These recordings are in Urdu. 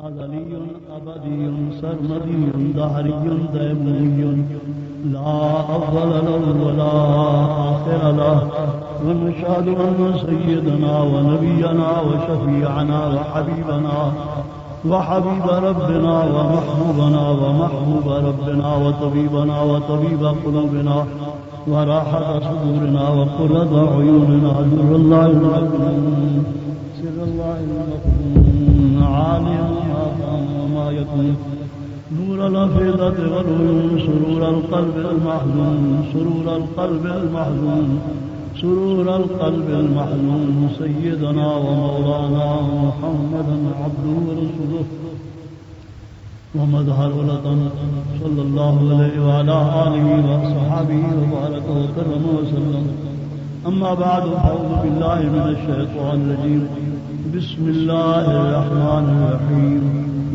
أزلي أبدي سرمدي دهري دائمي لا أول له ولا آخر له ونشهد أن سيدنا ونبينا وشفيعنا وحبيب ربنا ومحبوب ربنا وطبيبنا وطبيب قلوبنا وراحة صدورنا وقرة عيوننا نور الله المكنون سر الله المكنون عالم ما كان وما يكون نور الأفئدة والعيون سرور القلب المحزون سيدنا ومولانا محمدا عبده ورسوله ومظهر الوطن صلى الله عليه وعلى آله وصحبه وبارك وكرم وسلم. أما بعد أعوذ بالله من الشيطان الرجيم. بسم الله الرحمن الرحيم.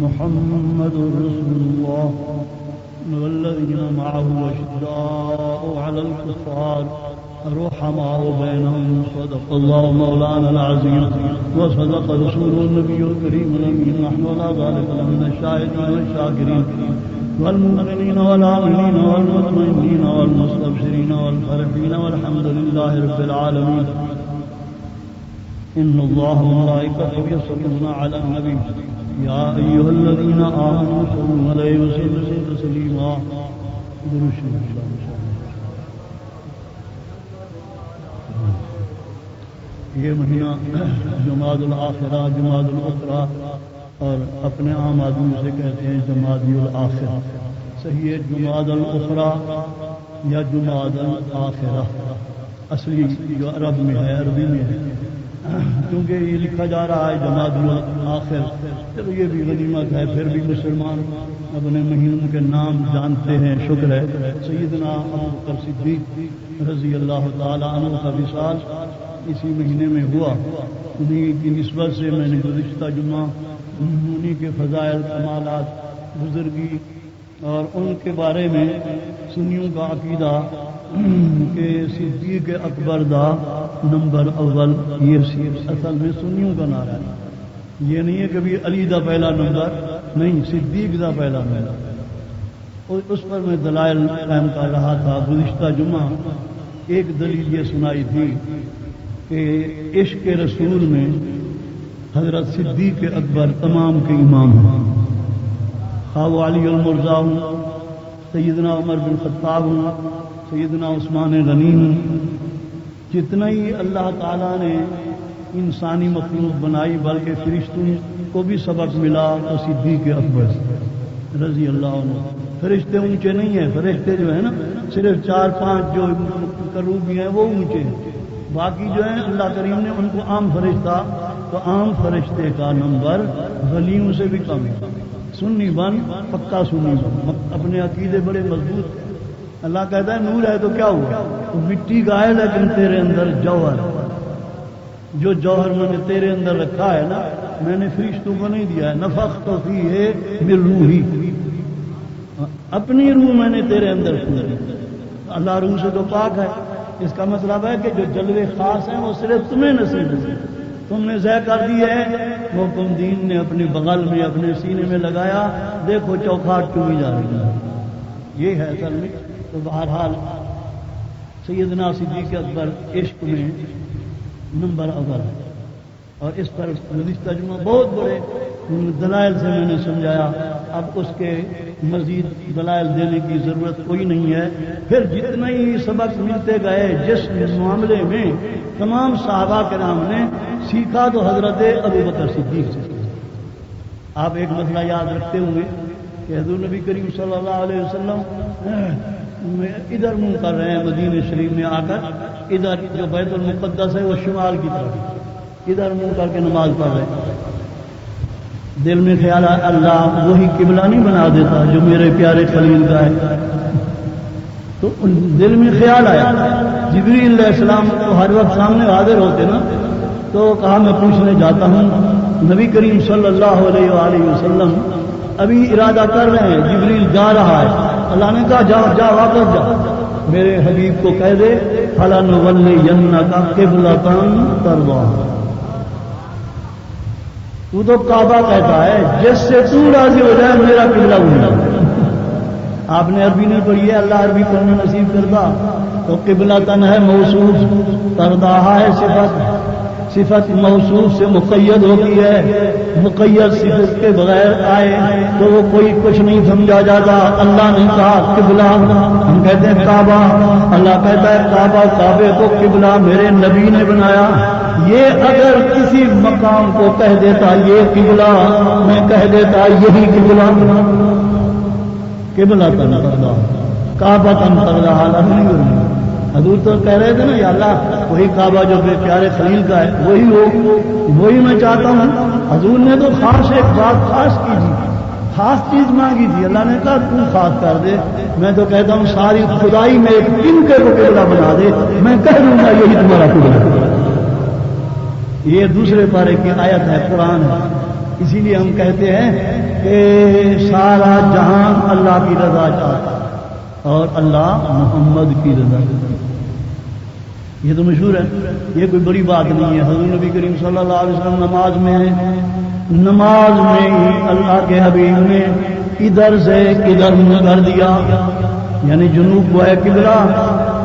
محمد رسول الله والذين معه أشداء على الكفار رحماء بينهم. صدق الله مولانا العظيم وصدق رسوله النبي الكريم الأمين. نحن على ذلك لمن الشاهدين والشاكرين والمؤمنين والعاملين والمطمئنين والمستبشرين والفرحين والحمد لله رب العالمين. إن الله وملائكته يصلون على النبي يا أيها الذين آمنوا صلوا عليه وسلموا تسليما. یہ مہینہ جماد الآخرہ جماد الاخرى اور اپنے عام آدمی سے کہتے ہیں جمادی الآخرہ. صحیح ہے جماد الاخرى یا جماد الآخرہ اصلی جو عرب میں ہے عربی میں ہے کیونکہ یہ لکھا جا رہا ہے جماد الآخر. چلو یہ بھی غنیمت ہے. پھر بھی مسلمان اپنے مہینوں کے نام جانتے ہیں. شکر ہے. سیدنا ابوبکر صدیق رضی اللہ تعالی عنہ کا وصال اسی مہینے میں ہوا. انہی کی نسبت سے میں نے گزشتہ جمعہ انہی کے فضائل کمالات بزرگی اور ان کے بارے میں سنیوں کا عقیدہ کہ صدیق اکبر دا نمبر اول. یہ اصل میں سنیوں کا نعرہ ہے. یہ نہیں ہے کبھی علی دا پہلا نمبر نہیں، صدیق دا پہلا نمبر. اس پر میں دلائل قائم کر رہا تھا. گزشتہ جمعہ ایک دلیل یہ سنائی تھی کہ عشق رسول میں حضرت صدیق اکبر تمام کے امام ہیں. خواہ علی المرضی ہوں، سیدنا عمر بن خطاب ہوں، سیدنا عثمان غنی ہوں. جتنا ہی اللہ تعالیٰ نے انسانی مخلوق بنائی بلکہ فرشتوں کو بھی سبق ملا تو صدیق اکبر رضی اللہ عنہ. فرشتے اونچے نہیں ہیں. فرشتے جو ہیں نا صرف 4-5 جو کروبی ہیں وہ اونچے ہیں. باقی جو ہیں اللہ کریم نے ان کو عام فرشتہ تو عام فرشتے کا نمبر ولیوں سے بھی کم ہے. سنی بن پکا سنی بن اپنے عقیدے بڑے مضبوط ہیں. اللہ کہتا ہے نور ہے تو کیا ہوا؟ تو مٹی کا ہے لیکن تیرے اندر جوہر. جو جوہر میں نے تیرے اندر رکھا ہے نا میں نے فرشتوں کو نہیں دیا ہے. نفخت فیہ من روحی، اپنی روح میں نے تیرے اندر پھونکی. اللہ روح سے تو پاک ہے. اس کا مطلب ہے کہ جو جلوے خاص ہیں وہ صرف تمہیں نصیب ہے. تم نے ضائع کر دی ہے. وہ تم دین نے اپنی بغل میں اپنے سینے میں لگایا. دیکھو چوکھاٹ چومی جا رہی ہے. یہ ہے اصل میں. تو بہرحال سیدنا صدیق اکبر عشق میں نمبر اول ہے. اور اس پر گزشتہ جمعہ بہت بڑے دلائل سے میں نے سمجھایا. اب اس کے مزید دلائل دینے کی ضرورت کوئی نہیں ہے. پھر جتنا ہی سبق ملتے گئے جس معاملے میں تمام صحابہ کرام نے سیکھا تو حضرت ابوبکر صدیق سے. آپ ایک مسئلہ یاد رکھتے ہوئے کہ حضور نبی کریم صلی اللہ علیہ وسلم ادھر منہ کر رہے ہیں مدینہ شریف میں آ کر. ادھر جو بیت المقدس ہے وہ شمال کی طرف ادھر منہ کر کے نماز پڑھ رہے ہیں. دل میں خیال ہے اللہ وہی قبلہ نہیں بنا دیتا جو میرے پیارے خلیل کا ہے. تو دل میں خیال آیا. جبریل علیہ السلام تو ہر وقت سامنے حاضر ہوتے نا. تو کہا میں پوچھنے جاتا ہوں. نبی کریم صلی اللہ علیہ وآلہ وسلم ابھی ارادہ کر رہے ہیں. جبریل جا رہا ہے. اللہ نے کہا جا واپس جا. میرے حبیب کو کہہ دے فَلَنُوَلِّيَنَّكَ قِبْلَةً تَرْضَاهَا. تو کعبہ کہتا ہے جس سے تو راضی ہو جائے میرا قبلہ وہی. آپ نے عربی نہیں پڑھی ہے، اللہ عربی پڑھنا نصیب کرتا. تو قبلہ تن ہے موصوف، ترداہا ہے صفت موصوف سے مقید ہوتی ہے. مقید صفت کے بغیر آئے تو وہ کوئی کچھ نہیں سمجھا جاتا. اللہ نے کہا قبلہ، ہم کہتے ہیں کعبہ، اللہ کہتا ہے کعبہ، کعبے کو قبلہ میرے نبی نے بنایا. یہ اگر کسی مقام کو کہہ دیتا یہ قبلہ، میں کہہ دیتا یہی قبلہ. قبلہ تن ترداہا، کعبہ تن ترداہا نہیں کروں. حضور تو کہہ رہے تھے نا یا اللہ وہی کعبہ جو بے پیارے خلیل کا ہے وہی ہو، وہی میں چاہتا ہوں. حضور نے تو خاص ایک بات خاص کی تھی، خاص چیز مانگی تھی. اللہ نے کہا تو خاص کر دے. میں تو کہتا ہوں ساری خدائی میں ایک تنکے کو قبلہ بنا دے، میں کہہ دوں گا یہی تمہارا قبلہ. یہ دوسرے پارے کی آیت ہے، قرآن ہے. اسی لیے ہم کہتے ہیں کہ سارا جہان اللہ کی رضا چاہتا اور اللہ محمد کی رضا. یہ تو مشہور ہے، یہ کوئی بڑی بات نہیں ہے. حضور نبی کریم صلی اللہ علیہ وسلم نماز میں ہی اللہ کے حبیب نے ادھر سے ادھر منہ کر دیا، یعنی جنوب کو ہے قبلہ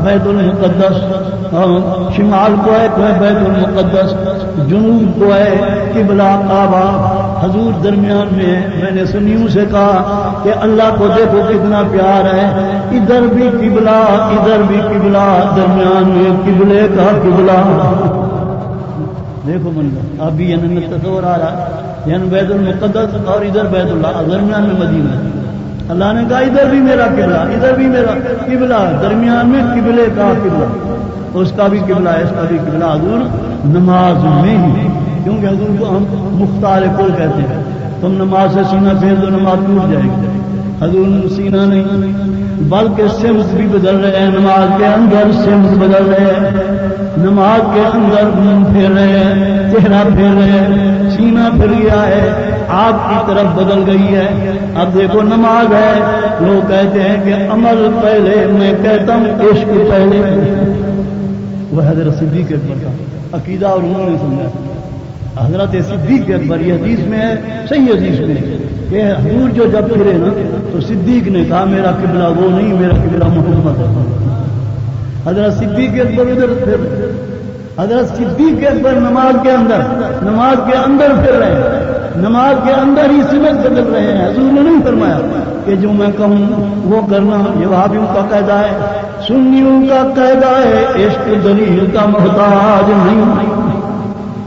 بیت المقدس، شمال کو ہے بیت المقدس، جنوب کو ہے قبلہ کعبہ. حضور درمیان میں ہے. میں نے سنیوں سے کہا کہ اللہ کو دیکھو کتنا پیار ہے، ادھر بھی قبلہ ادھر بھی قبلہ، درمیان میں قبلے کا قبلہ. دیکھو منظر ابھی یعنی تصور آ رہا ہے، یعنی بیت المقدس اور ادھر بیت اللہ، درمیان میں مدینہ. اللہ نے کہا ادھر بھی میرا قبلہ ادھر بھی میرا قبلہ، درمیان میں قبلے کا قبلہ. اس کا بھی قبلہ ہے، اس کا بھی قبلہ. حضور نماز میں ہی، کیونکہ حضور کو ہم مختار کل کہتے ہیں. تم نماز سے سینہ پھیر دو نماز ٹوٹ جائے گی. حضور سینہ نہیں بلکہ سمت بھی بدل رہے ہیں. نماز کے اندر سمت بدل رہے ہیں، نماز کے اندر منہ پھیر رہے ہیں، چہرہ پھیر رہے ہیں، سینہ پھر گیا ہے، آپ کی طرف بدل گئی ہے. اب دیکھو نماز ہے، لوگ کہتے ہیں کہ عمل پہلے، میں کہتا ہوں عشق پہلے. وہ حضرت صدیق اکبر کا عقیدہ اور انہوں نے سمجھا. حضرت صدیق اکبر یہ حدیث میں ہے، صحیح حدیث میں کہ حضور جو جب پھرے نا تو صدیق نے کہا میرا قبلہ وہ نہیں، میرا قبلہ محمد ہے. حضرت صدیق اکبر ادھر پھر، حضرت صدیق اکبر نماز کے اندر پھر رہے ہیں، نماز کے اندر ہی سمت بدل رہے ہیں. حضور نے نہیں فرمایا کہ جو میں کہوں وہ کرنا. یہ وہابیوں کا قاعدہ ہے، سنیوں کا قاعدہ ہے، عشق دلیل کا محتاج نہیں.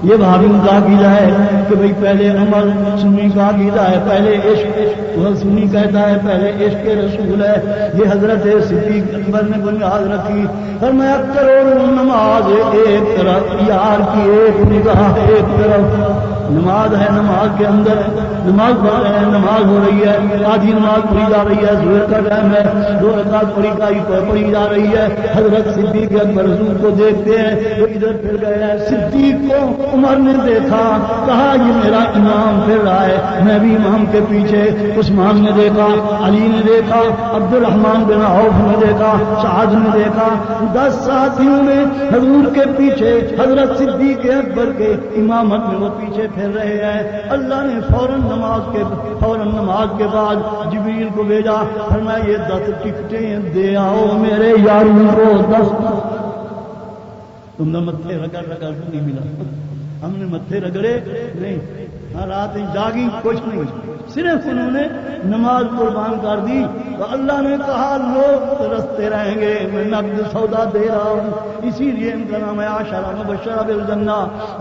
یہ وہابیوں کا عقیدہ ہے کہ بھئی پہلے عمل، سنی کا عقیدہ ہے پہلے عشق، وہ سنی کہتا ہے پہلے عشق رسول ہے. یہ حضرت صدیق اکبر نے بنیاد رکھی. فرمایا کروڑوں نماز ایک طرف، یار کی ایک نگاہ ایک طرف. نماز ہے، نماز کے اندر نماز پڑھ رہے ہیں، نماز ہو رہی ہے، آدھی نماز پڑھی جا رہی ہے، ظہر کا ٹائم ہے، 2 رکعت پڑھی جا رہی ہے. حضرت صدیق اکبر حضور کو دیکھتے ہیں وہ ادھر پھر گئے ہیں. صدیق کو عمر نے دیکھا، کہا یہ میرا امام پھر رہا ہے، میں بھی امام کے پیچھے. عثمان نے دیکھا، علی نے دیکھا، عبد الرحمن بن عوف نے دیکھا، سعد نے دیکھا. 10 ساتھیوں نے حضور کے پیچھے حضرت صدیق اکبر کے امامت میں وہ پیچھے پھر رہے ہیں. اللہ نے فوراً نماز کے بعد جبریل کو بھیجا. فرمایا یہ 10 ٹکٹیں دے آؤ میرے یاروں کو. 10 تم نے متھے رگڑ نہیں ملا، ہم نے متھے رگڑے نہیں، رات جاگی کچھ نہیں، صرف انہوں نے نماز قربان کر دی. تو اللہ نے کہا لوگ ترستے رہیں گے، میں نقد سودا دے رہا ہوں. اسی لیے ان کا نام ہے عشرہ مبشرہ بالجنہ.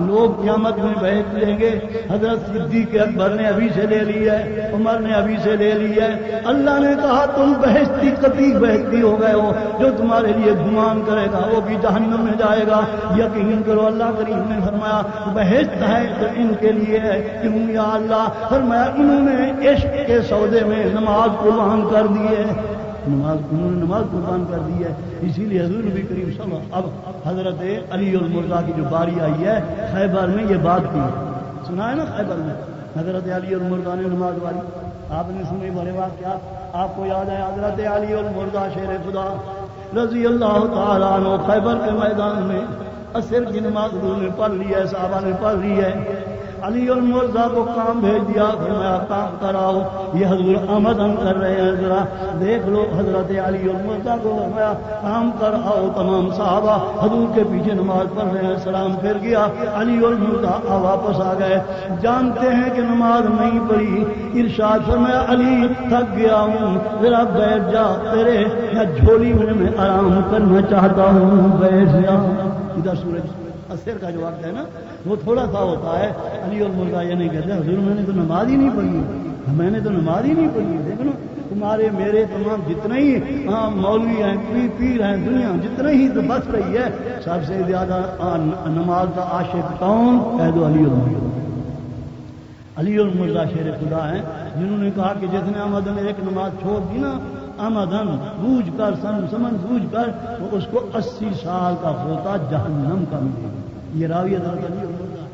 لوگ قیامت میں بہشت لیں گے. حضرت صدیق اکبر نے ابھی سے لے لی ہے، عمر نے ابھی سے لے لی ہے. اللہ نے کہا تم بہشتی قطعی بہشتی ہو گئے ہو، جو تمہارے لیے گمان کرے گا وہ بھی جہنم میں جائے گا. یقین کرو اللہ کریم نے فرمایا بہشت ہے تو ان کے لیے ہے. کیوں یا اللہ؟ فرمایا انہوں نے عشق کے سودے میں نماز قربان کر دی ہے، انہوں نے نماز قربان کر دی ہے. اسی لیے حضور نبی کریم صلی اللہ علیہ وسلم اب حضرت علی المرضی کی جو باری آئی ہے خیبر میں یہ بات کی، سنا ہے نا خیبر میں حضرت علی المرضی نے نماز والی آپ نے سنی بڑے واقعات آپ کو یاد ہے. حضرت علی المرضی شیر خدا رضی اللہ تعالیٰ عنہ خیبر کے میدان میں عصر کی نماز حضور نے پڑھ لی ہے، صحابہ نے پڑھ لی ہے. علی المرزا کو کام بھیج دیا، فرمایا کام کراؤ، یہ حضور آمدن کر رہے ہیں، ذرا دیکھ لو۔ حضرت علی المرزا کو فرمایا کام کراؤ۔ تمام صحابہ حضور کے پیچھے نماز پڑھ رہے ہیں، سلام پھر گیا، علی المرزا واپس آ گئے، جانتے ہیں کہ نماز نہیں پڑھی، ارشاد فرمایا علی تھک گیا ہوں، ذرا بیٹھ جا، تیرے یا جھولی میں آرام کرنا چاہتا ہوں، بیٹھ جا۔ ادھر سورج عصر کا جو وقت ہے نا وہ تھوڑا سا ہوتا ہے، علی المرزا یہ نہیں کہتے حضور میں نے تو نماز ہی نہیں پڑھی، میں نے تو نماز ہی نہیں پڑھی، دیکھ لو تمہارے میرے تمام جتنے ہی مولوی ہیں، پیر ہیں، دنیا جتنے ہی تو بس رہی ہے، سب سے زیادہ نماز کا عاشق کون؟ کہہ دو علی المرزا۔ علی المرزا شیر خدا ہیں جنہوں نے کہا کہ جس نے آمدن ایک نماز چھوڑ دی نا، آمدن بوجھ کر سمن بوجھ کر، وہ اس کو 80 سال کا ہوتا جہنم کا ملے گا۔ یہ راوی حضرت علی المرزا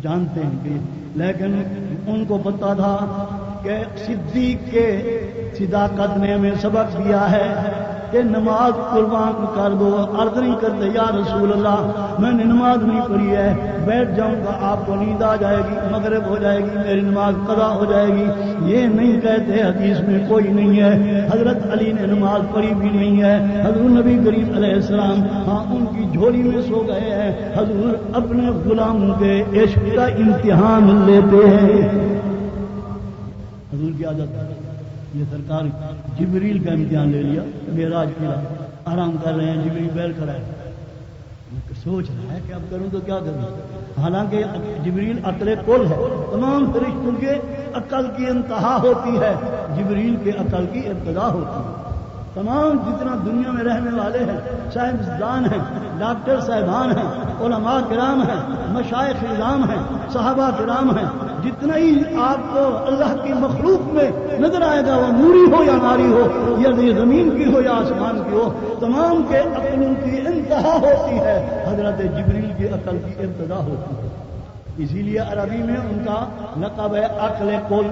جانتے ہیں کہ، لیکن ان کو پتا تھا کہ صدیق کے صداقت نے ہمیں سبق دیا ہے کہ نماز قربان کر دو۔ عرض نہیں کرتے یا رسول اللہ میں نے نماز نہیں پڑھی ہے، بیٹھ جاؤں گا، آپ کو نیند آ جائے گی، مغرب ہو جائے گی، میری نماز قضا ہو جائے گی، یہ نہیں کہتے، حدیث میں کوئی نہیں ہے۔ حضرت علی نے نماز پڑھی بھی نہیں ہے، حضور نبی کریم علیہ السلام ہاں ان کی جھولی میں سو گئے ہیں، حضور اپنے غلاموں کے عشق کا امتحان لیتے ہیں۔ حضور کی عادت ہے، یہ سرکار جبریل کا امتحان لے لیا، معراج کیا، آرام کر رہے ہیں، جبریل بیل کھڑا ہے، سوچ رہا ہے کہ اب کروں تو کیا کروں، حالانکہ جبریل عقل کل ہے، تمام فرشتوں کے عقل کی انتہا ہوتی ہے، جبریل کے عقل کی ابتدا ہوتی ہے۔ تمام جتنا دنیا میں رہنے والے ہیں، سائنسدان ہیں، ڈاکٹر صاحبان ہیں، علماء کرام ہیں، مشائخ کرام ہیں، صحابہ کرام ہیں، جتنا ہی آپ کو اللہ کی مخلوق میں نظر آئے گا، وہ نوری ہو یا ناری ہو، یا زمین کی ہو یا آسمان کی ہو، تمام کے عقلوں کی انتہا ہوتی ہے، حضرت جبریل کی عقل کی ابتدا ہوتی ہے۔ اسی لیے عربی میں ان کا لقب ہے عقل کل،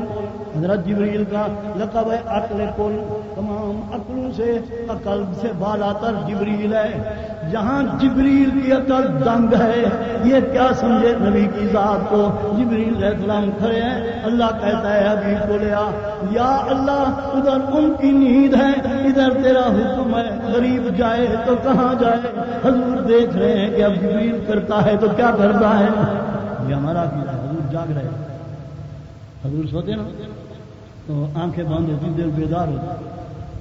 حضرت جبریل کا لقب ہے عقل کل، تمام عقلوں سے عقل سے بالا تر جبریل ہے۔ جہاں جبریل کی عقل دنگ ہے، یہ کیا سمجھے نبی کی ذات کو، جبریل علیہ السلام کھڑے ہیں، اللہ کہتا ہے حبیب کو لیا، یا اللہ ادھر ان کی نیند ہے، ادھر تیرا حکم ہے، غریب جائے تو کہاں جائے، حضور دیکھ رہے ہیں کہ اب جبریل کرتا ہے تو کیا کرتا ہے، یہ ہمارا عقیدہ ہے۔ حضور جاگ رہے ہیں، حضور سوتے نا تو آنکھیں بند ہوتی، دل بیدار ہوتا،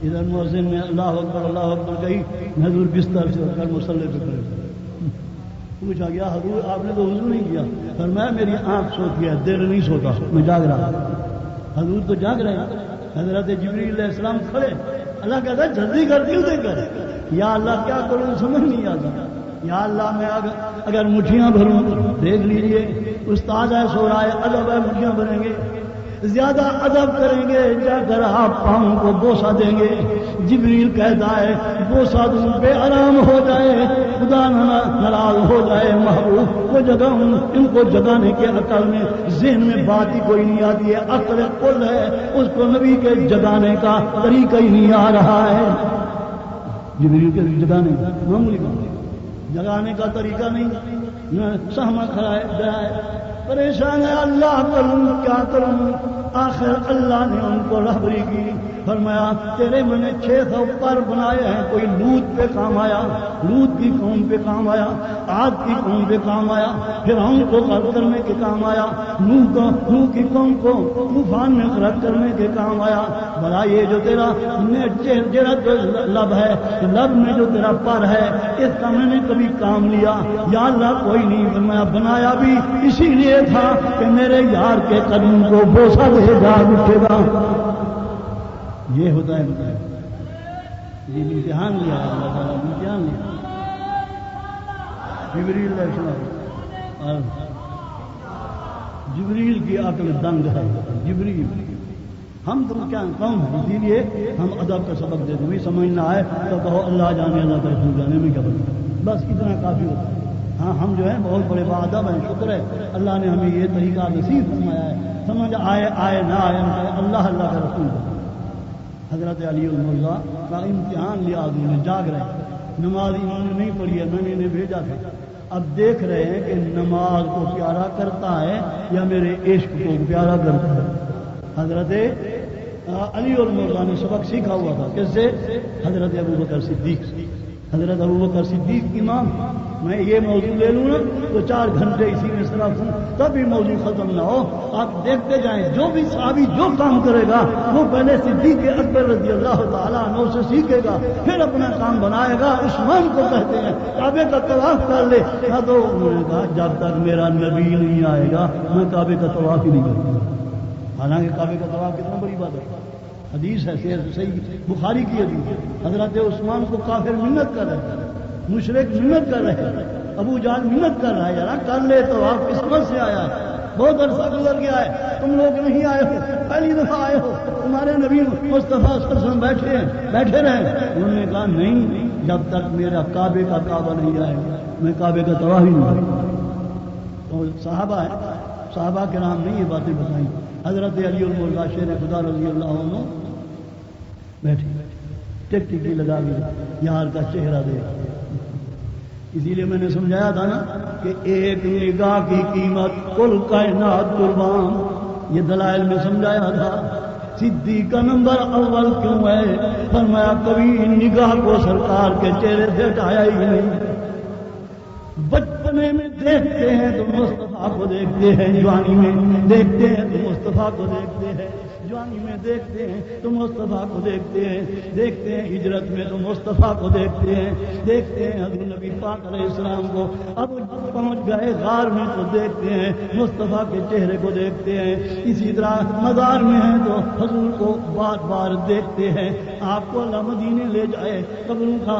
ادھر مؤذن نے اللہ اکبر کہی، حضور بستر سے اٹھ کر مصلی پہ کھڑے، پوچھا گیا حضور آپ نے تو وضو نہیں کیا، فرمایا میری آنکھ سوتی ہے، دل نہیں سوتا، میں جاگ رہا ہوں۔ حضور تو جاگ رہے ہیں۔ حضرت جبریل علیہ السلام کھڑے، اللہ کہتا ہے جلدی کر دل دے کر، یا اللہ کیا کروں سمجھ نہیں آتا، یا اللہ میں اگر مٹھیاں بھروں، دیکھ لیجئے استاد ہے سو رہا ہے، ادب ہے مٹھیاں بھریں گے، زیادہ ادب کریں گے جا کر آپ پاؤں کو بوسہ دیں گے، جبریل کہتا ہے بوسہ دوں بے آرام ہو جائے، خدا ناراض ہو جائے، محبوب وہ جگاؤں، ان کو جگانے کے عقل میں ذہن میں بات ہی کوئی نہیں آتی ہے، عقل کل ہے، اس کو نبی کے جگانے کا طریقہ ہی نہیں آ رہا ہے، جبریل کے جگانے کا معمولی جگانے کا طریقہ نہیں، سہما کھڑا ہے، پریشان ہے، اللہ کروں کیا کروں، آخر اللہ نے ان کو رہبری کی، فرمایا تیرے میں نے 600 پر بنائے ہیں، کوئی لوط پہ کام آیا، لوط کی قوم پہ کام آیا، عاد کی قوم پہ کام آیا، فرعون کو غرق کرنے کے کام آیا، نوح کی قوم کو طوفان میں غرق کرنے کے کام آیا، بھلا یہ جو تیرا لب ہے، لب میں جو تیرا پر ہے، اس کا میں نے کبھی کام لیا، یا اللہ کوئی نہیں، فرمایا بنایا بھی اسی لیے تھا کہ میرے یار کے قدم کو بوسہ دے گا، اٹھے گا، یہ ہوتا ہے یہ امتحان لیا ہے اللہ تعالیٰ، امتحان لیا جبریل علیہ السلام، اور جبریل کی عقل دنگ ہے، جبریل ہم تم کیا کون ہیں، اسی لیے ہم ادب کا سبق دیتے ہیں، سمجھ نہ آئے تو کہو اللہ جانے اللہ کا رسول جانے میں کیا بنتا، بس اتنا کافی ہوتا ہے۔ ہاں ہم جو ہے بہت بڑے باادب ہیں، شکر ہے اللہ نے ہمیں یہ طریقہ نصیب فرمایا ہے، سمجھ آئے نہ آئے اللہ اللہ کا رسول ہے۔ حضرت علی المرزا کا امتحان لیا، آدمی نے جاگ رہے، نماز انہوں نے نہیں پڑھی ہے، میں نے انہیں بھیجا تھا، اب دیکھ رہے ہیں کہ نماز کو پیارا کرتا ہے یا میرے عشق کو پیارا کرتا ہے. حضرت علی اور مرزا نے سبق سیکھا ہوا تھا کس سے؟ حضرت ابوبکر صدیق. حضرت ابوبکر صدیق امام. میں یہ موضوع لے لوں نا تو 4 گھنٹے اسی میں صرف ہوں تب بھی موضوع ختم نہ ہو. آپ دیکھتے جائیں جو بھی صحابی جو کام کرے گا وہ پہلے صدیق اکبر رضی اللہ تعالیٰ عنہ سے سیکھے گا پھر اپنا کام بنائے گا. عثمان کو کہتے ہیں کعبے کا طواف کر لے نہ تو انہوں نے کہا جب تک میرا نبی نہیں آئے گا میں کعبے کا طواف ہی نہیں کروں گا. حالانکہ کعبے کا طواف کتنا بڑی بات ہے. حدیث ہے صحیح بخاری کی حدیث. حضرت عثمان کو کافر منت کر رہے ہیں, مشرک منت کر رہے ہیں, ابو جہل منت کر رہا ہے ذرا کر لے تو آپ قسمت سے آیا ہے, بہت عرصہ گزر گیا ہے, تم لوگ نہیں آئے ہو, پہلی دفعہ آئے ہو, تمہارے نبی مصطفیٰ صلی اللہ علیہ وسلم بیٹھے رہے. انہوں نے کہا نہیں جب تک میرا کعبے کا کعبہ نہیں آئے میں کعبے کا طواف ہی نہیں کروں. تو صحابہ کے نام نے یہ باتیں بتائیں. حضرت علی المرزا شیر خدا رضی اللہ عنہ بیٹھے ٹک ٹکی لگا کے یار کا چہرہ دیکھ. اسی لیے میں نے سمجھایا تھا نا کہ ایک نگاہ کی قیمت کل کائنات قربان. یہ دلائل میں سمجھایا تھا. صدیق کا نمبر اول کیوں ہے؟ فرمایا کبھی نگاہ کو سرکار کے چہرے سے ہٹایا ہی نہیں. بچپنے میں دیکھتے ہیں تو مصطفیٰ کو دیکھتے ہیں, جوانی میں دیکھتے ہیں تو مصطفیٰ کو دیکھتے ہیں, جوانی میں دیکھتے ہیں تو مصطفیٰ کو دیکھتے ہیں, دیکھتے ہیں ہجرت میں تو مصطفیٰ کو دیکھتے ہیں, دیکھتے ہیں حضرت نبی پاک علیہ السلام کو. اب پہنچ گئے غار میں تو دیکھتے ہیں مصطفیٰ کے چہرے کو دیکھتے ہیں. اسی طرح مزار میں ہیں تو حضور کو بار بار دیکھتے ہیں. آپ کو اللہ مدینے لے جائے قبروں کا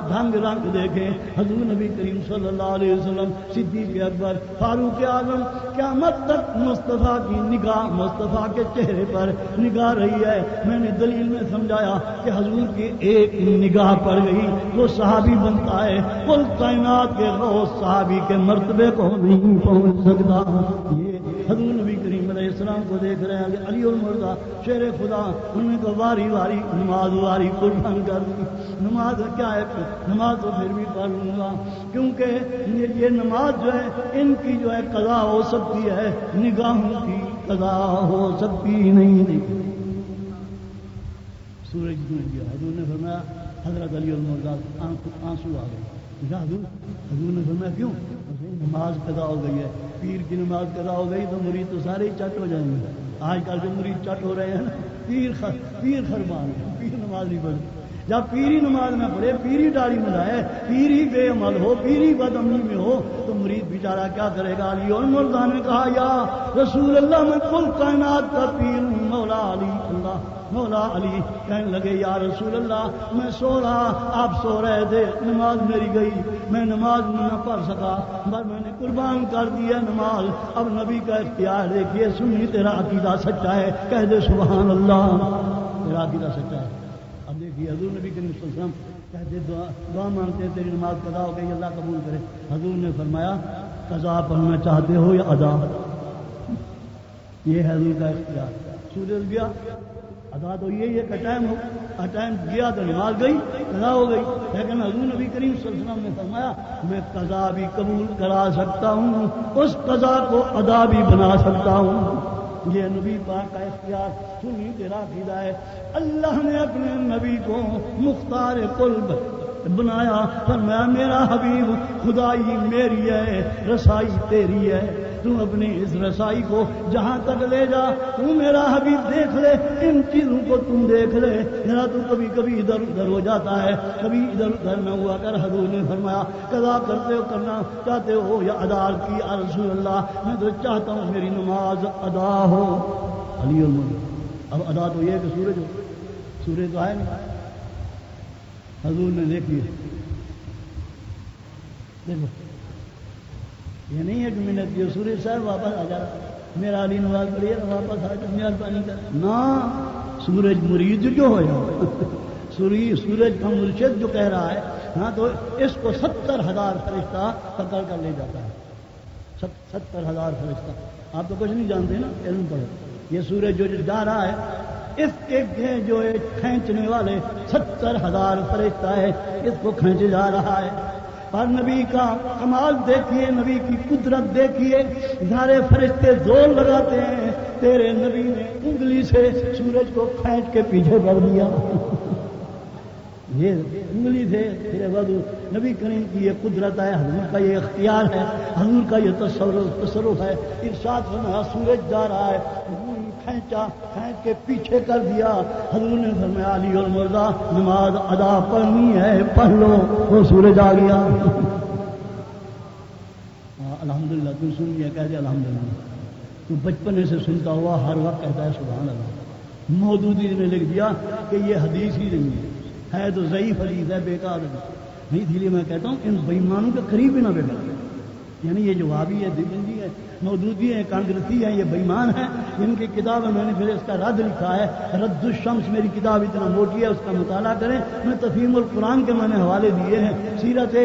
ڈھنگ رنگ دیکھیں. حضور نبی کریم صلی اللہ علیہ وسلم, صدیق اکبر, فاروق اعظم, قیامت تک مصطفیٰ کی نگاہ مصطفیٰ کے چہرے پر نگاہ رہی ہے. میں نے دلیل میں سمجھایا کہ حضور کی ایک نگاہ پڑ گئی وہ صحابی بنتا ہے. کل کائنات کے غوث صحابی کے مرتبے کو نہیں پہنچ سکتا. یہ حضور نبی کریم علیہ السلام کو دیکھ رہے ہیں. علی المرزا شیر خدا انہوں نے واری واری نماز واری قربان کر دی. نماز کیا ہے؟ نماز تو پھر بھی پڑھ لوں گا کیونکہ یہ نماز جو ہے ان کی جو ہے قضا ہو سکتی ہے, نگاہوں کی قضا ہو سکتی نہیں. سورج ڈوب گیا. حضور نے فرمایا حضرت علی المرزا آنسو آ گئے. حضور نے فرمایا کیوں؟ نماز قضا ہو گئی ہے. پیر کی نماز قضا ہو گئی تو مرید تو سارے ہی چٹ ہو جائیں گے. آج کل جو مرید چٹ ہو رہے ہیں نا پیر خربان ہے, پیر نماز نہیں پڑھتے. جب پیری نماز نہ پڑھے, پیری داڑھی منڈائے, پیری بے عمل ہو, پیری بد عملی میں ہو تو مرید بیچارہ کیا کرے گا؟ علی اور مرزا نے کہا یا رسول اللہ میں کل کائنات کا پیر ہوں. مولا علی اللہ مولا علی کہنے لگے یا رسول اللہ میں سو رہا, آپ سو رہے تھے, نماز میری گئی, میں نماز نہ پڑھ سکا بس میں نے قربان کر دیا نماز. اب نبی کا اختیار دیکھیے, سنی تیرا عقیدہ سچا ہے کہہ دے سبحان اللہ, تیرا عقیدہ سچا ہے. اب دیکھیے حضور نبی کریم صلی اللہ علیہ وسلم کہتے دعا مانگتے ہیں تیری نماز قضا ہو گئی اللہ قبول کرے. حضور نے فرمایا قضا پڑھنا چاہتے ہو یا ادا؟ یہ ہے حضور کا اختیار. سورج گیا ادا تو یہی ہے کہ ٹائم گیا تو نماز گئی قضا ہو گئی. لیکن حضور نبی کریم صلی اللہ علیہ وسلم نے فرمایا میں قضا بھی قبول کرا سکتا ہوں, اس قضا کو ادا بھی بنا سکتا ہوں. یہ نبی پاک کا اختیار. سنی تیرا عقیدہ ہے. اللہ نے اپنے نبی کو مختار قلب بنایا, فرمایا میرا حبیب خدائی میری ہے, رسائی تیری ہے, تو اپنی اس رسائی کو جہاں تک لے جا. تو میرا حبیب دیکھ لے, ان چیزوں کو تم دیکھ لے, میرا تو کبھی کبھی ادھر ادھر ہو جاتا ہے, کبھی ادھر ادھر نہ ہوا کر. حضور نے فرمایا قضا کرتے ہو کرنا چاہتے ہو یا ادا کی؟ یا رسول اللہ میں تو چاہتا ہوں میری نماز ادا ہو. علی المرزا اب ادا تو یہ ہے کہ سورج ہو, سورج تو آئے نہیں. حضور نے دیکھیے دیکھو یہ نہیں ہے کہ منت یہ سورج صاحب واپس آ جا رہا, میرا علی نماز پڑھیے واپس آ جا مہربانی کر نا. سورج مرید جو ہو جائے سورج کا مرشد جو کہہ رہا ہے ہاں تو اس کو 70,000 فرشتہ پکڑ کر لے جاتا ہے. 70,000 فرشتہ. آپ تو کچھ نہیں جانتے نا, علم پڑھو. یہ سورج جو جا رہا ہے اس کے جو کھینچنے والے 70,000 فرشتہ ہے, اس کو کھینچ جا رہا ہے. اور نبی کا کمال دیکھیے، نبی کی قدرت دیکھیے، سارے فرشتے زور لگاتے ہیں، تیرے نبی نے انگلی سے سورج کو کھینچ کے پیچھے کر دیا۔ یہ انگلی سے تیرے وضو، نبی کریم کی یہ قدرت ہے، حضور کا یہ اختیار ہے، حضور کا یہ تصرف ہے۔ ارشاد فرمایا سورج جا رہا ہے، حضور نے کھینچ کے پیچھے کر دیا۔ حضور نے فرمایا علی اور مرزا نماز ادا پڑھنی ہے، پڑھ لو۔ وہ سورج آ گیا۔ الحمدللہ تو سن لیا، کہہ دے الحمدللہ۔ تو بچپنے سے سنتا ہوا ہر وقت کہتا ہے سبحان اللہ۔ مودودی نے لکھ دیا کہ یہ حدیث ہی نہیں ہے تو ضعیف حدیث ہے، بیکار حدیث نہیں، اسی لیے میں کہتا ہوں ان بےایمانوں کے قریب بھی نہ بیٹھا، یعنی یہ جو وہابی ہے، دیوبندی ہے، مودودی ہے، کانگریسی ہے، یہ بےایمان ہے۔ جن کی کتاب ہے، میں نے پھر اس کا رد لکھا ہے، رد الشمس، میری کتاب اتنا موٹی ہے، اس کا مطالعہ کریں۔ میں تفہیم القرآن کے میں نے حوالے دیے ہیں، سیرت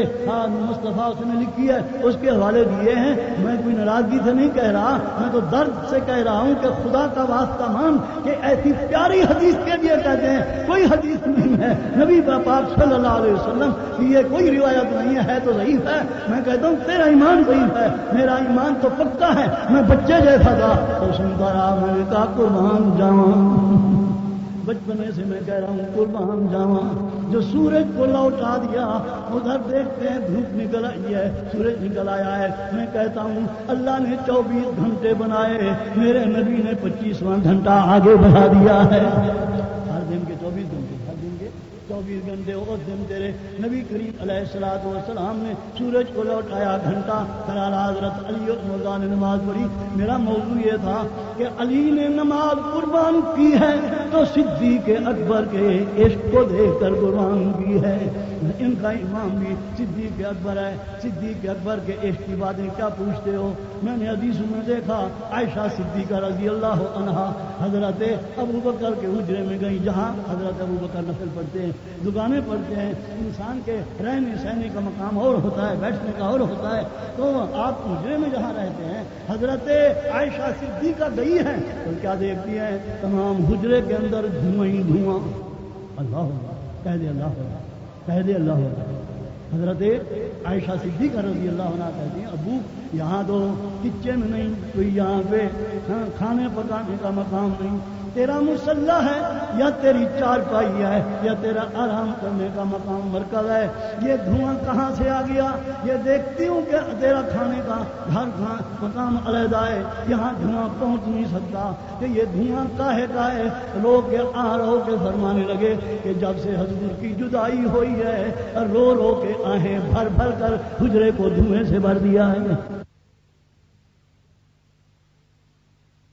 مصطفیٰ اس نے لکھی ہے، اس کے حوالے دیے ہیں۔ میں کوئی ناراضگی سے نہیں کہہ رہا، میں تو درد سے کہہ رہا ہوں کہ خدا کا واسطہ مان کہ ایسی پیاری حدیث کے لیے کہتے ہیں کوئی حدیث نہیں ہے نبی پاک صلی اللہ علیہ وسلم کی، یہ کوئی روایت نہیں ہے تو ضعیف ہے۔ میں کہتا ہوں تیرا ایمان ضعیف ہے، میرا ایمان تو پکا ہے۔ میں بچے جیسا تھا تو سنتا رہا، میں نے کہا قربان جاواں، بچپنے سے میں کہہ رہا ہوں قربان جاواں۔ جو سورج کو لوٹا دیا، ادھر دیکھتے ہیں دھوپ نکل آئی ہے، سورج نکل آیا ہے۔ میں کہتا ہوں اللہ نے 24 گھنٹے بنائے، میرے نبی نے 25واں گھنٹہ آگے بڑھا دیا ہے۔ ہر دن کے 24 گھنٹے، ہر دن کے 24 گھنٹے، اور دن تیرے نبی کریم علیہ الصلوۃ والسلام نے سورج کو لوٹایا گھنٹہ۔ پھر حضرت علی اور مرزا نے نماز پڑھی۔ میرا موضوع یہ تھا کہ علی نے نماز قربان کی ہے تو صدیق اکبر کے عشق کو دیکھ کر قربان کی ہے۔ ان کا امام بھی صدیق اکبر ہے۔ صدیق اکبر کے عشق کی باتیں کیا پوچھتے ہو؟ میں نے حدیثوں میں دیکھا عائشہ صدیقہ رضی اللہ عنہا حضرت ابوبکر کے حجرے میں گئی، جہاں حضرت ابوبکر نفل پڑھتے ہیں، دکانیں پڑھتے ہیں۔ انسان کے رہنے سہنے کا مقام اور ہوتا ہے، بیٹھنے کا اور ہوتا ہے، تو آپ حجرے میں جہاں رہتے ہیں، حضرت عائشہ صدیقہ گئی ہیں تو کیا دیکھتی ہیں؟ تمام حجرے کے اندر دھواں ہی دھواں۔ اللہ کہہ دے، اللہ کہہ دے، اللہ۔ حضرت عائشہ صدیقہ رضی اللہ عنہ کہتی ہیں ابو یہاں تو کچن نہیں، کوئی یہاں پہ کھانے پکانے کا مقام نہیں، تیرا مصلی ہے یا تیری چارپائی ہے یا تیرا آرام کرنے کا مقام مرکز ہے؟ یہ دھواں کہاں سے آ گیا؟ یہ دیکھتی ہوں کہ تیرا کھانے کا گھر مقام علیحدہ ہے، یہاں دھواں پہنچ نہیں سکتا، کہ یہ دھواں کاہے کا ہے؟ لوگ رو کے فرمانے لگے کہ جب سے حضور کی جدائی ہوئی ہے رو رو کے آہیں بھر بھر کر حجرے کو دھوئیں سے بھر دیا ہے۔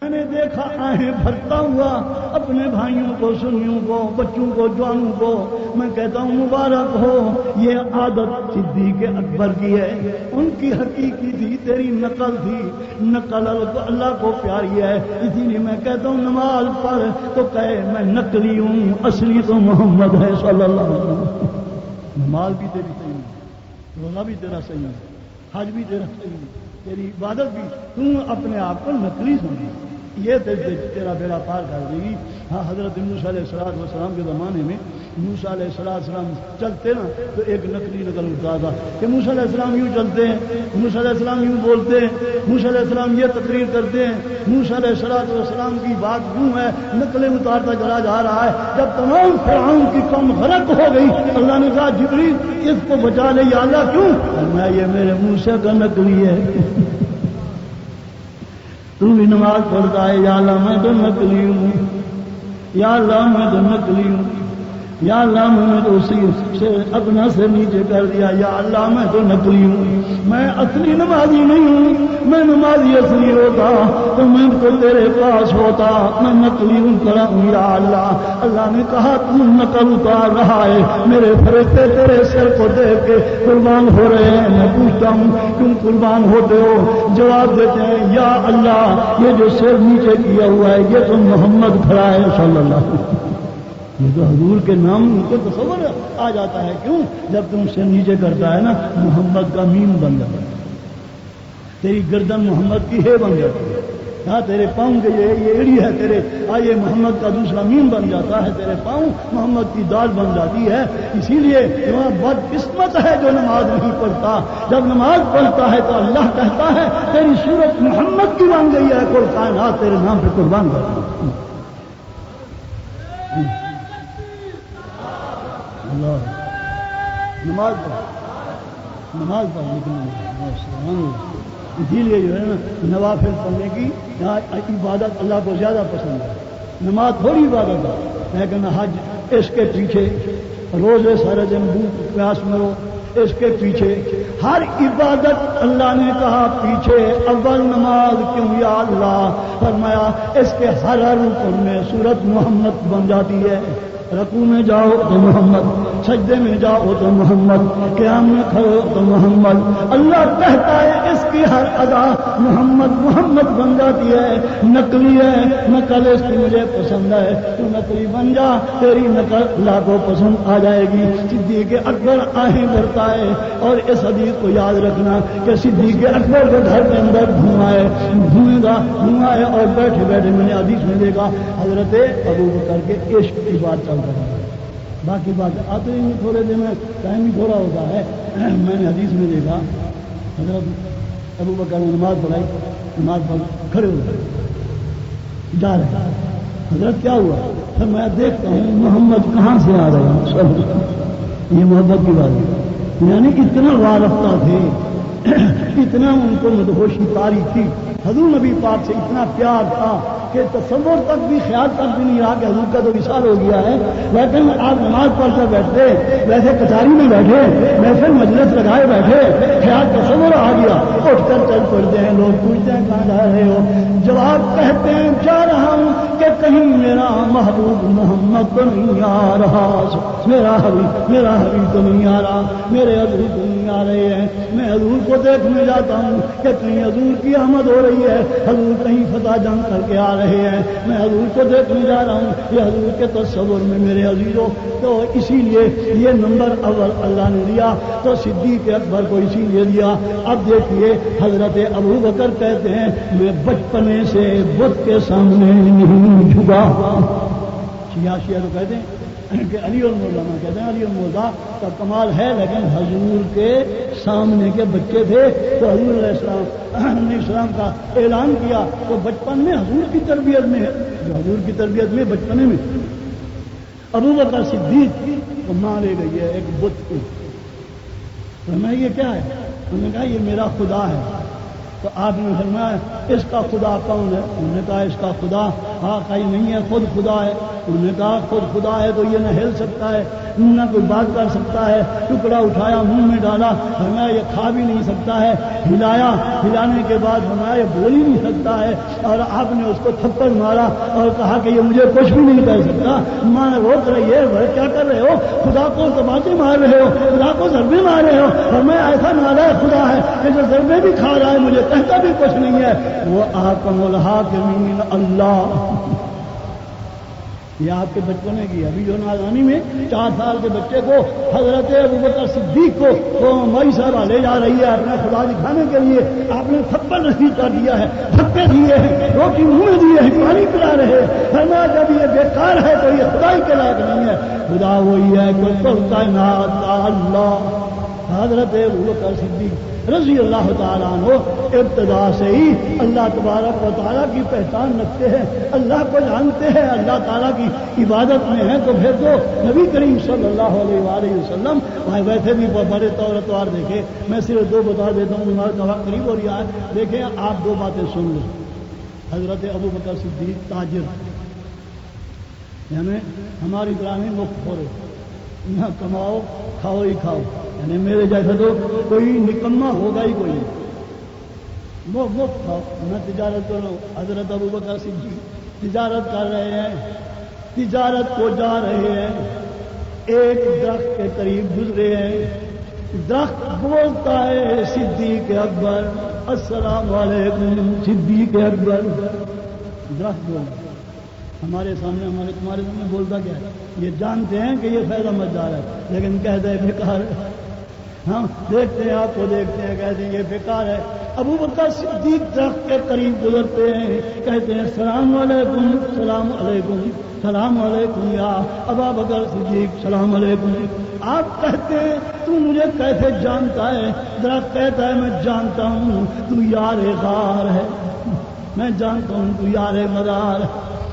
میں نے دیکھا آہیں بھرتا ہوا اپنے بھائیوں کو، سنیوں کو، بچوں کو، جوانوں کو۔ میں کہتا ہوں مبارک ہو، یہ عادت صدیق اکبر کی ہے، ان کی حقیقی تھی، تیری نقل تھی، نقل اللہ کو پیاری ہے۔ اسی لیے میں کہتا ہوں نماز پڑھ تو کہے میں نقلی ہوں، اصلی تو محمد ہے صلی اللہ علیہ وسلم۔ نماز بھی تیری صحیح ہے، روزہ بھی تیرا صحیح ہے، حج بھی تیرا صحیح ہے، تیری عبادت بھی، تم اپنے آپ کو نقلی سمجھے، یہ تیرا بیڑا پار کر دے گی۔ ہاں حضرت موسیٰ علیہ السلام کے زمانے میں موسیٰ علیہ السلام چلتے نا تو ایک نقلی نقل اٹھتا تھا کہ موسیٰ علیہ السلام یوں چلتے ہیں، موسیٰ علیہ السلام یوں بولتے ہیں، موسیٰ علیہ السلام یہ تقریر کرتے ہیں، موسیٰ علیہ السلام کی بات یوں ہے، نقلیں اتارتا چلا جا رہا ہے۔ جب تمام فرعون کی قوم غرق ہو گئی، اللہ نے کہا جبریل اس کو بچا لے، یا اللہ کیوں؟ میں یہ میرے موسیٰ کا نقلی ہے۔ تو بھی نماز پڑھتا ہے، یا اللہ میں تو نقلی ہوں، یا اللہ میں تو نقلی ہوں، یا اللہ میں نے تو اسی سے اپنا سے نیچے کر دیا، یا اللہ میں تو نقلی ہوں، میں اصلی نمازی نہیں ہوں، میں نمازی اصلی ہوتا تو میں تو تیرے پاس ہوتا، میں نقلی ہوں کرا ہوں یا اللہ۔ اللہ نے کہا تو نقل اتار رہا ہے، میرے فرشتے تیرے سر کو دیکھ کے قربان ہو رہے ہیں۔ میں پوچھتا ہوں کیوں قربان ہوتے ہو؟ جواب دیتے ہیں یا اللہ یہ جو سر نیچے کیا ہوا ہے یہ تو محمد کھڑا ہے صلی اللہ علیہ وسلم۔ یہ تو حضور کے نام کو تصور آ جاتا ہے، کیوں؟ جب تم سے نیچے کرتا ہے نا محمد کا میم بن جاتا ہے، تیری گردن محمد کی ہے بن جاتی کہا تیرے پاؤں کے یہ ایڑی ہے تیرے، آئیے محمد کا دوسرا میم بن جاتا ہے، تیرے پاؤں محمد کی دال بن جاتی ہے۔ اسی لیے بدقسمت ہے جو نماز نہیں پڑھتا، جب نماز پڑھتا ہے تو اللہ کہتا ہے تیری صورت محمد کی بن گئی ہے، کوئی کائنات تیرے نام پہ قربان کر دی۔ اللہ نماز پڑھنے اسی لیے جو ہے نا نوافل پڑھنے کی عبادت اللہ کو زیادہ پسند ہے۔ نماز تھوڑی عبادت ہے، لیکن حج اس کے پیچھے روزے سارے دن بھوک پیاس میں ہو، اس کے پیچھے ہر عبادت اللہ نے کہا پیچھے اول نماز کیوں یا اللہ، فرمایا اس کے ہر رکن میں سورت محمد بن جاتی ہے۔ رکوع میں جاؤ تو محمد، سجدے میں جاؤ تو محمد، قیام میں کھڑو تو محمد۔ اللہ کہتا ہے اس کی ہر ادا محمد محمد بن جاتی ہے۔ نقلی ہے، نقل اس کی مجھے پسند ہے، تو نقلی بن جا، تیری نقل اللہ کو پسند آ جائے گی۔ صدیق اکبر آہیں بھرتا ہے، اور اس حدیث کو یاد رکھنا کہ صدیق اکبر کے گھر کے اندر دھواں ہے، اور بیٹھے بیٹھے میں نے حدیث میں دیکھا حضرت ابوبکر کے عشق کی بات چل رہی ہے۔ باقی بات آتے ہی تھوڑے دن میں ٹائم ہی تھوڑا ہوتا ہے۔ میں نے حدیث میں دیکھا حضرت ابوبکر نے نماز پڑھائی، نماز پڑھ کھڑے ہو گئے، جا رہے ہیں۔ حضرت کیا ہوا؟ پھر میں دیکھتا ہوں محمد کہاں سے آ رہے ہیں، یہ محبت کی بات ہے، یعنی اتنا وارفتہ تھے، اتنا ان کو مدہوشی طاری تھی، حضور نبی پاک سے اتنا پیار تھا کہ تصور تک بھی، خیال تک بھی نہیں رہا کہ حضور کا تو وصال ہو گیا ہے۔ لیکن آپ نماز پڑھ کر بیٹھتے، ویسے کچہری میں بیٹھے، محفل مجلس لگائے بیٹھے، خیال تصور آ گیا، اٹھ کر چل پڑتے ہیں، لوگ پوچھتے ہیں کہاں جا رہے ہو؟ جواب کہتے ہیں جا رہا ہوں کہ کہیں میرا محبوب محمد تو نہیں آ رہا، میرا حبیب تو نہیں آ رہا، میرے حضور تو نہیں آ رہے ہیں۔ میں حضور کو دیکھنے جاتا ہوں کہ کہیں حضور کی آمد ہو رہی ہے، حضور کہیں فتح جنگ کر کے آ رہے ہیں، میں حضور کو دیکھنے جا رہا ہوں، یہ حضور کے تصور میں میرے عزیزوں۔ تو اسی لیے یہ نمبر اول اللہ نے دیا، تو صدیق اکبر کو اسی لیے دیا۔ اب دیکھیے حضرت ابوبکر کہتے ہیں میں بچپنے سے بت کے سامنے نہیں جھکا۔ شیعہ تو کہتے ہیں کہ علی المولا کہتے ہیں علی المولا کا کمال ہے، لیکن حضور کے سامنے کے بچے تھے، تو حضور علیہ السلام کا اعلان کیا تو بچپن میں حضور کی تربیت میں، جو حضور کی تربیت میں بچپنے میں ابوبکر صدیق کو ماں لے گئی ہے ایک بت کو۔ فرمایا یہ کیا ہے؟ انہوں نے کہا یہ میرا خدا ہے۔ تو آپ نے فرمایا اس کا خدا کون ہے؟ انہوں نے کہا اس کا خدا کہیں نہیں ہے، خود خدا ہے۔ انہوں نے کہا خود خدا ہے تو یہ نہ ہل سکتا ہے، نہ کوئی بات کر سکتا ہے۔ ٹکڑا اٹھایا منہ میں ڈالا، فرمایا یہ کھا بھی نہیں سکتا ہے، ہلایا، ہلانے کے بعد فرمایا یہ بول ہی نہیں سکتا ہے۔ اور آپ نے اس کو تھپڑ مارا اور کہا کہ یہ مجھے کچھ بھی نہیں کر سکتا۔ ماں روک رہی ہے، وہ کیا کر رہے ہو؟ خدا کو تماچے مار رہے ہو، خدا کو ضربے مار رہے ہو، اور میں ایسا نالائق خدا ہے کہ جو ضربے بھی کھا رہا ہے مجھے کہتا بھی کچھ نہیں ہے۔ وہ احکم الحاکمین اللہ، یہ آپ کے بچوں نے کیا۔ ابھی جو نازانی میں 4 سال کے بچے کو حضرت ابوبکر صدیق کو مائی صاحبہ لے جا رہی ہے اپنا خدا دکھانے کے لیے، آپ نے تھپڑ رسید کر دیا ہے، دھکے دیے ہیں، روٹی منہ میں دیے ہیں، پانی پلا رہے ہیں۔ فرمایا جب یہ بیکار ہے تو یہ خدائی کے لائق نہیں ہے۔ خدا وہی ہے کہ کل کائنات کا اللہ۔ حضرت ابوبکر صدیق رضی اللہ تعالیٰ عنہ ابتدا سے ہی اللہ تبارک و تعالیٰ کی پہچان رکھتے ہیں، اللہ کو جانتے ہیں، اللہ تعالیٰ کی عبادت میں ہیں۔ تو پھر تو نبی کریم صلی اللہ علیہ وآلہ وسلم ویسے بھی بڑے طور اتوار دیکھے، میں صرف 2 بتا دیتا ہوں، ہمارا وقت قریب ہو رہا ہے۔ دیکھیں آپ 2 باتیں سن لیں۔ حضرت ابوبکر صدیق تاجر، یعنی ہماری گرامین مفت ہو رہے، یہاں کماؤ کھاؤ ہی کھاؤ، یعنی میرے جیسا تو کوئی نکما ہوگا ہی کوئی نہیں، وہ مفت کھاؤ، میں تجارت کر رہا ہوں۔ حضرت ابوبکر صدیق تجارت کر رہے ہیں، تجارت کو جا رہے ہیں، ایک درخت کے قریب گزرے ہیں، درخت بولتا ہے صدیق اکبر السلام علیکم صدیق اکبر۔ درخت بولتا ہمارے سامنے، تمہارے سامنے بولتا کیا ہے؟ یہ جانتے ہیں کہ یہ فیض احمد جا رہا ہے، لیکن کہتے ہیں بیکار ہے، ہاں دیکھتے ہیں آپ کو دیکھتے ہیں کہتے ہیں یہ بیکار ہے. ابو بکر صدیق درخت کے قریب گزرتے ہیں کہتے ہیں سلام علیکم سلام علیکم سلام علیکم یا ابا بکر صدیق سلام علیکم. آپ کہتے ہیں تو مجھے کیسے جانتا ہے؟ درخت کہتا ہے میں جانتا ہوں تو یار غار ہے, میں جانتا ہوں تو یار مدار ہے,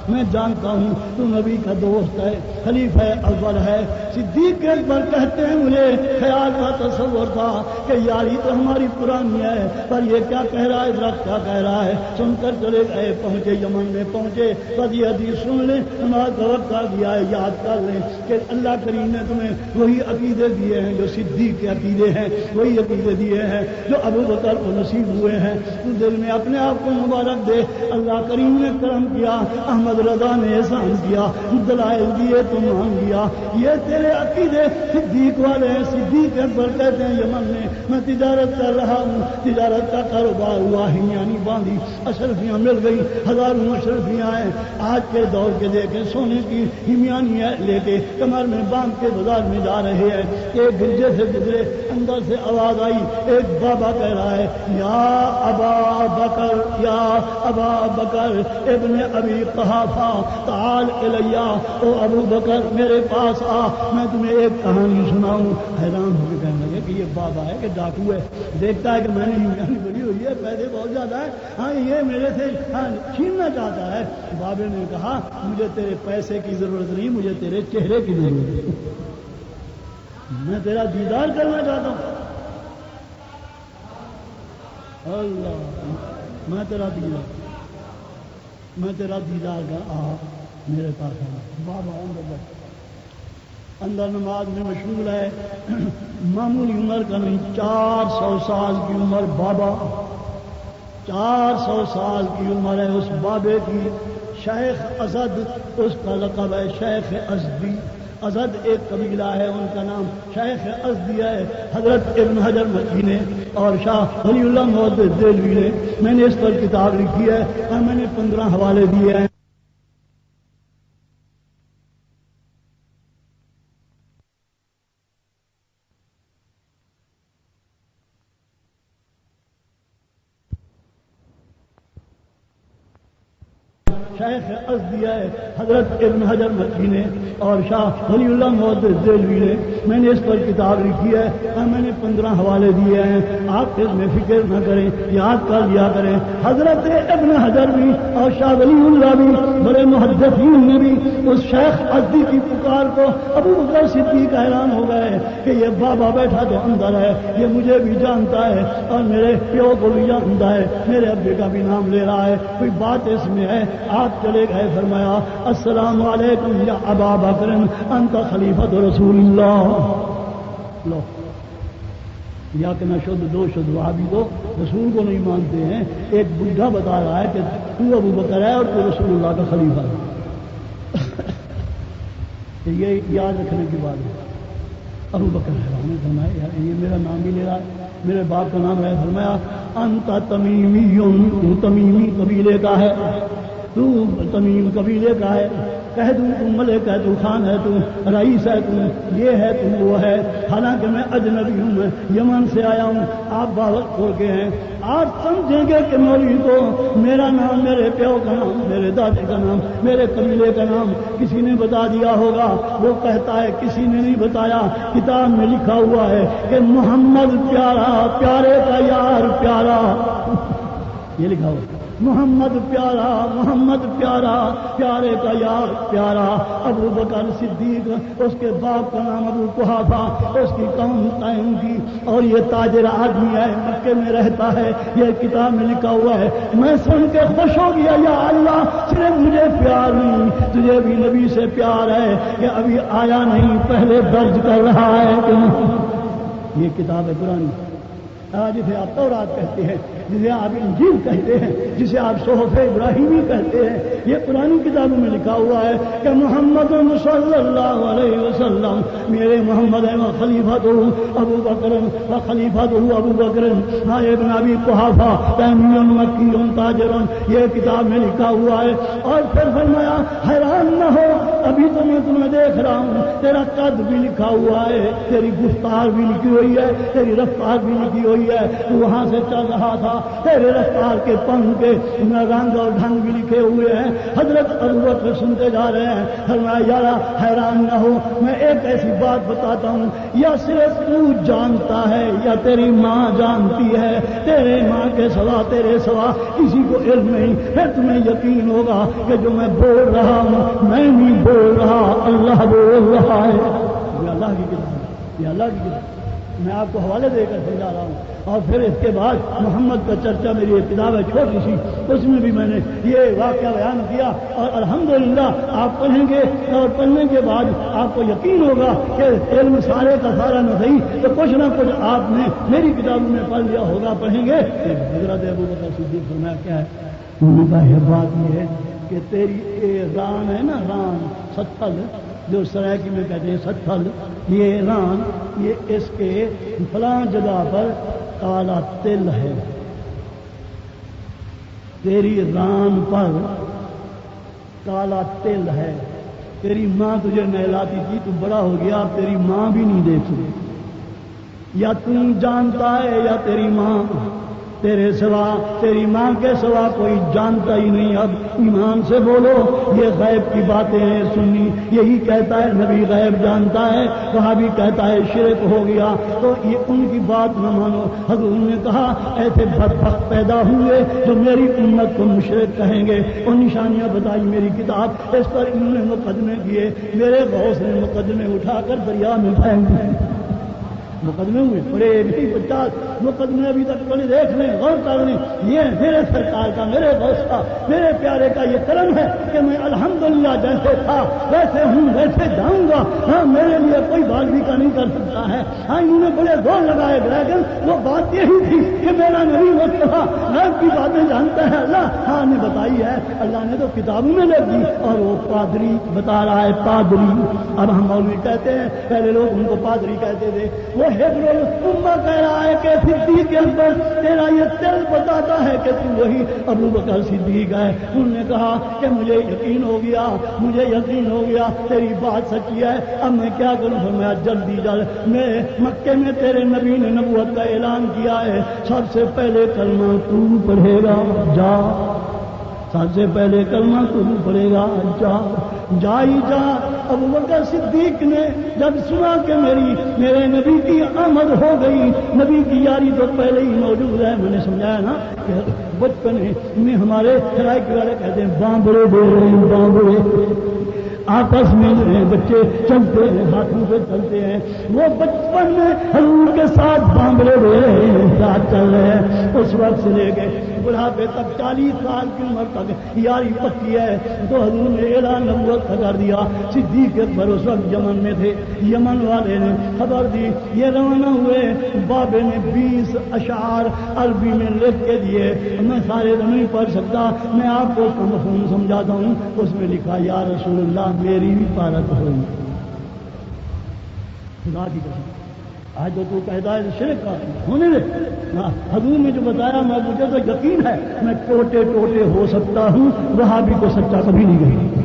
میں جانتا ہوں تو نبی کا دوست ہے, خلیفہ اول ہے. صدیق اکبر کہتے ہیں مجھے خیال کا تصور تھا کہ یاری تو ہماری پرانی ہے, پر یہ کیا کہہ رہا ہے, درخت کیا کہہ رہا ہے. سن کر چلے گئے, پہنچے یمن میں پہنچے, بس یہ حدیث سن لیں, نماز کا وقت آ گیا ہے, یاد کر لیں کہ اللہ کریم نے تمہیں وہی عقیدے دیے ہیں جو صدیق کے عقیدے ہیں, وہی عقیدے دیے ہیں جو ابو بکر کو نصیب ہوئے ہیں. تو دل میں اپنے آپ کو مبارک دے, اللہ کریم نے کرم کیا, احمد رضا نے احسان کیا, دلائل دیے تو مان لیا. یہ تیرے عقیدے صدیق والے ہیں. صدیق اکبر کہتے ہیں یمن میں تجارت کر رہا ہوں, تجارت کا کاروبار ہوا, ہمیانی باندھی, اشرفیاں مل گئی, ہزاروں اشرفیاں ہیں. آج کے دور کے دیکھیں سونے کی ہمیانی لے کے کمر میں باندھ کے بازار میں جا رہے ہیں. ایک گرجے سے گزرے, اندر سے آواز آئی, ایک بابا کہہ رہا ہے یا ابا بکر یا ابا بکر ابن ابی قحافہ تعال الیہ, او ابو بکر میرے پاس آ, میں تمہیں ایک کہانی سناؤں. حیران ہو کے کہنے لگے کہ یہ بابا ہے کہ ڈاکو ہے, دیکھتا ہے کہ میں نے یونانی بڑی ہوئی ہے, پیسے بہت زیادہ ہے, ہاں یہ میرے سے چھیننا چاہتا ہے. بابے نے کہا مجھے تیرے پیسے کی ضرورت نہیں, مجھے تیرے چہرے کی ضرورت ہے, میں تیرا دیدار کرنا چاہتا ہوں. اللہ میں تیرا دیدار کر میرے پاس آ. بابا اندر نماز میں مشغول ہے, معمولی عمر کا نہیں, 400 سال کی عمر. بابا 400 سال کی عمر ہے اس بابے کی. شیخ ازد اس کا لقب ہے, شیخ ازدی. ازد ایک قبیلہ ہے, ان کا نام شیخ ازدی ہے. حضرت ابن حجر مکی نے اور شاہ ولی اللہ محدث دہلوی نے, میں نے اس پر کتاب لکھی ہے اور میں نے 15 حوالے دیے ہیں. شیخ ازدی ہے, حضرت ابن حجر مکی نے اور شاہ ولی اللہ محدث دہلوی نے, میں نے اس پر کتاب لکھی ہے اور میں نے 15 حوالے دیے ہیں. آپ اس میں فکر نہ کریں, یاد کر لیا کریں. حضرت ابن حجر بھی اور شاہ ولی اللہ بھی, بڑے محدثین نے بھی اس شیخ ازدی کی پکار کو ابو بکر صدیق حیران ہو گئے کہ یہ بابا بیٹھا تو اندر ہے, یہ مجھے بھی جانتا ہے اور میرے پیو کو بھی جانتا ہے, میرے ابے کا بھی نام لے رہا ہے, کوئی بات اس میں ہے. آپ چلے گئے, فرمایا السلام علیکم یا ابا بکر انت خلیفۃ رسول اللہ. لو یا کہ نہ شد دو شد وہابی دو رسول کو نہیں مانتے ہیں. ایک بڈھا بتا رہا ہے کہ تو ابو بکر ہے اور تو رسول اللہ کا خلیفہ ہے. یہ یاد رکھنے کی بات ہے. ابو بکر ہے نے فرمایا یہ میرا نام بھی لے رہا ہے, میرے باپ کا نام ہے. فرمایا انت تمیمی, تو تمیمی قبیلے کا ہے, تو تمیم قبیلے کا ہے. کہہ دوں تو ملک ہے, تو خان ہے, تو رئیس ہے, تو یہ ہے, تو وہ ہے. حالانکہ میں اجنبی ہوں, میں یمن سے آیا ہوں, آپ باغت کھول کے ہیں. آپ سمجھیں گے کہ مولوی کو میرا نام, میرے پیو کا نام, میرے دادے کا نام, میرے قبیلے کا نام کسی نے بتا دیا ہوگا. وہ کہتا ہے کسی نے نہیں بتایا, کتاب میں لکھا ہوا ہے کہ محمد پیارا, پیارے کا یار پیارا. یہ لکھا ہوا محمد پیارا, محمد پیارا, پیارے کا یار پیارا. ابو بکر صدیق, اس کے باپ کا نام ابو قحافہ, اس کی قوم قائم کی, اور یہ تاجر آدمی ہے, مکے میں رہتا ہے. یہ کتاب میں لکھا ہوا ہے. میں سن کے خوش ہو گیا, یا اللہ صرف مجھے پیار نہیں, تجھے بھی نبی سے پیار ہے کہ ابھی آیا نہیں, پہلے درج کر رہا ہے کہ یہ کتاب ہے پرانی. جسے آپ تورات کہتے ہیں، جسے آپ انجیل کہتے ہیں، جسے آپ صحف ابراہیمی کہتے ہیں، یہ پرانی کتابوں میں لکھا ہوا ہے کہ محمد صلی اللہ علیہ وسلم میرے محمد ہیں خلیفۃ ابو بکر و خلیفۃ ابو بکر ابن ابی قحافہ تیمی مکی تاجر، یہ کتاب میں لکھا ہوا ہے۔ اور پھر فرمایا حیران نہ ہو، ابھی تو میں تمہیں دیکھ رہا ہوں، تیرا قد بھی لکھا ہوا ہے، تیری گفتار بھی لکھی ہوئی ہے، تیری رفتار بھی لکھی ہوئی ہے، تو وہاں سے چل رہا تھا، تیرے رفتار کے پن کے رنگ اور ڈھنگ بھی لکھے ہوئے ہیں۔ حضرت ابو بکر سنتے جا رہے ہیں، فرمایا یارا حیران نہ ہو، میں ایک ایسی بات بتاتا ہوں، یا صرف تو جانتا ہے یا تیری ماں جانتی ہے، تیرے ماں کے سوا تیرے سوا کسی کو علم نہیں، پھر تمہیں یقین ہوگا کہ جو میں بول رہا ہوں میں نہیں بول رہا، اللہ بول رہا ہے۔ یہ اللہ کی کتاب ہے، یہ اللہ کی کتاب ہے، میں آپ کو حوالے دے کر سمجھا رہا ہوں۔ اور پھر اس کے بعد محمد کا چرچا، میری ایک کتاب ہے چھوٹی سی، اس میں بھی میں نے یہ واقعہ بیان کیا، اور الحمدللہ آپ پڑھیں گے اور پڑھنے کے بعد آپ کو یقین ہوگا کہ علم سارے کا سارا نہ صحیح تو کچھ نہ کچھ آپ نے میری کتابوں میں پڑھ لیا ہوگا۔ پڑھیں گے حضرت ابو بکر صدیق فرمایا کیا ہے، ان کا یہ بات یہ ہے کہ تیری ران ہے نا، ران ستھل جو سرائکی میں کہتے ہیں ستھل، یہ ران، یہ اس کے فلاں جگہ پر کالا تل ہے، تیری ران پر کالا تل ہے، تیری ماں تجھے نہلاتی تھی، تو بڑا ہو گیا، اب تیری ماں بھی نہیں دیکھ سکتی، یا تم جانتا ہے یا تیری ماں، تیرے سوا تیری ماں کے سوا کوئی جانتا ہی نہیں۔ اب ایمان سے بولو، یہ غیب کی باتیں ہیں سنی، یہی کہتا ہے نبی غیب جانتا ہے، وہاں بھی کہتا ہے شرک ہو گیا، تو یہ ان کی بات نہ مانو۔ حضور نے کہا ایسے بدبخت پیدا ہوئے جو میری امت کو مشرک کہیں گے، اور نشانیاں بتائی میری کتاب، اس پر انہوں نے مقدمے کیے، میرے غوث نے مقدمے اٹھا کر دریا میں پھینک دیے، مقدمے ہوئے بڑے 50 مقدمے ابھی تک بڑے دیکھ لیں، غور کر لیں، یہ میرے سرکار کا، میرے غوث کا، میرے پیارے کا یہ کرم ہے کہ میں الحمدللہ جیسے تھا ویسے ہوں، ویسے جاؤں گا۔ ہاں میرے لیے کوئی بات بھی کا نہیں کر سکتا ہے۔ ہاں انہوں نے بڑے زور لگائے، لیکن وہ بات یہی تھی کہ میرا نبی مصطفیٰ غیب کی باتیں جانتا ہے، اللہ ہاں نے بتائی ہے، اللہ نے تو کتابوں میں لکھ دی، اور وہ پادری بتا رہا ہے، پادری، اب ہم مولوی کہتے ہیں، پہلے لوگ ان کو پادری کہتے تھے، وہ حبر الامہ کہہ رہا ہے کہ صدیق کے اندر تیرا یہ دل بتاتا ہے کہ تو وہی ابو بکر صدیق ہے۔ انہوں نے کہا کہ مجھے یقین ہو گیا، مجھے یقین ہو گیا تیری بات سچی ہے، اب میں کیا کروں؟ فرمایا جلدی جلد، میں مکے میں تیرے نبی نے نبوت کا اعلان کیا ہے، سب سے پہلے کلمہ تو پڑھے گا، جا، سب سے پہلے کلمہ تو پڑھے گا، جا جا ہی جا۔ ابو بکر صدیق نے جب سنا کہ میرے نبی کی آمد ہو گئی، نبی کی یاری تو پہلے ہی موجود ہے، میں نے سمجھایا نا کہ بچپن میں ہمارے سرائکی والے کہتے ہیں بامبڑے دے رہے ہیں، بامبڑے آپس میں بچے چلتے ہیں، ہاتھوں سے چلتے ہیں، وہ بچپن میں حضور کے ساتھ بامبڑے دے رہے ہیں، ساتھ چل رہے ہیں، اس وقت سے لے کے بڑھاپے تک 40 سال کی عمر تک یاری پکی ہے، تو حضور نے اعلان نبوت کا کر دیا۔ صدیق اکبر اس وقت یمن میں تھے، یمن والے نے خبر دی، یہ روانہ ہوئے، بابے نے 20 اشعار عربی میں لکھ کے دیے، میں سارے تو نہیں پڑھ سکتا، میں آپ کو اس کا مفہوم سمجھاتا ہوں۔ اس میں لکھا یا رسول اللہ میری بھی پارت ہوئی، خدا کی قسم، آج تو کہتا ہے شرک کا ہونے دے، حضور نے جو بتایا مجھے تو یقین ہے میں ٹوٹے ٹوٹے ہو سکتا ہوں، وہاں بھی تو سچا کبھی نہیں گئی،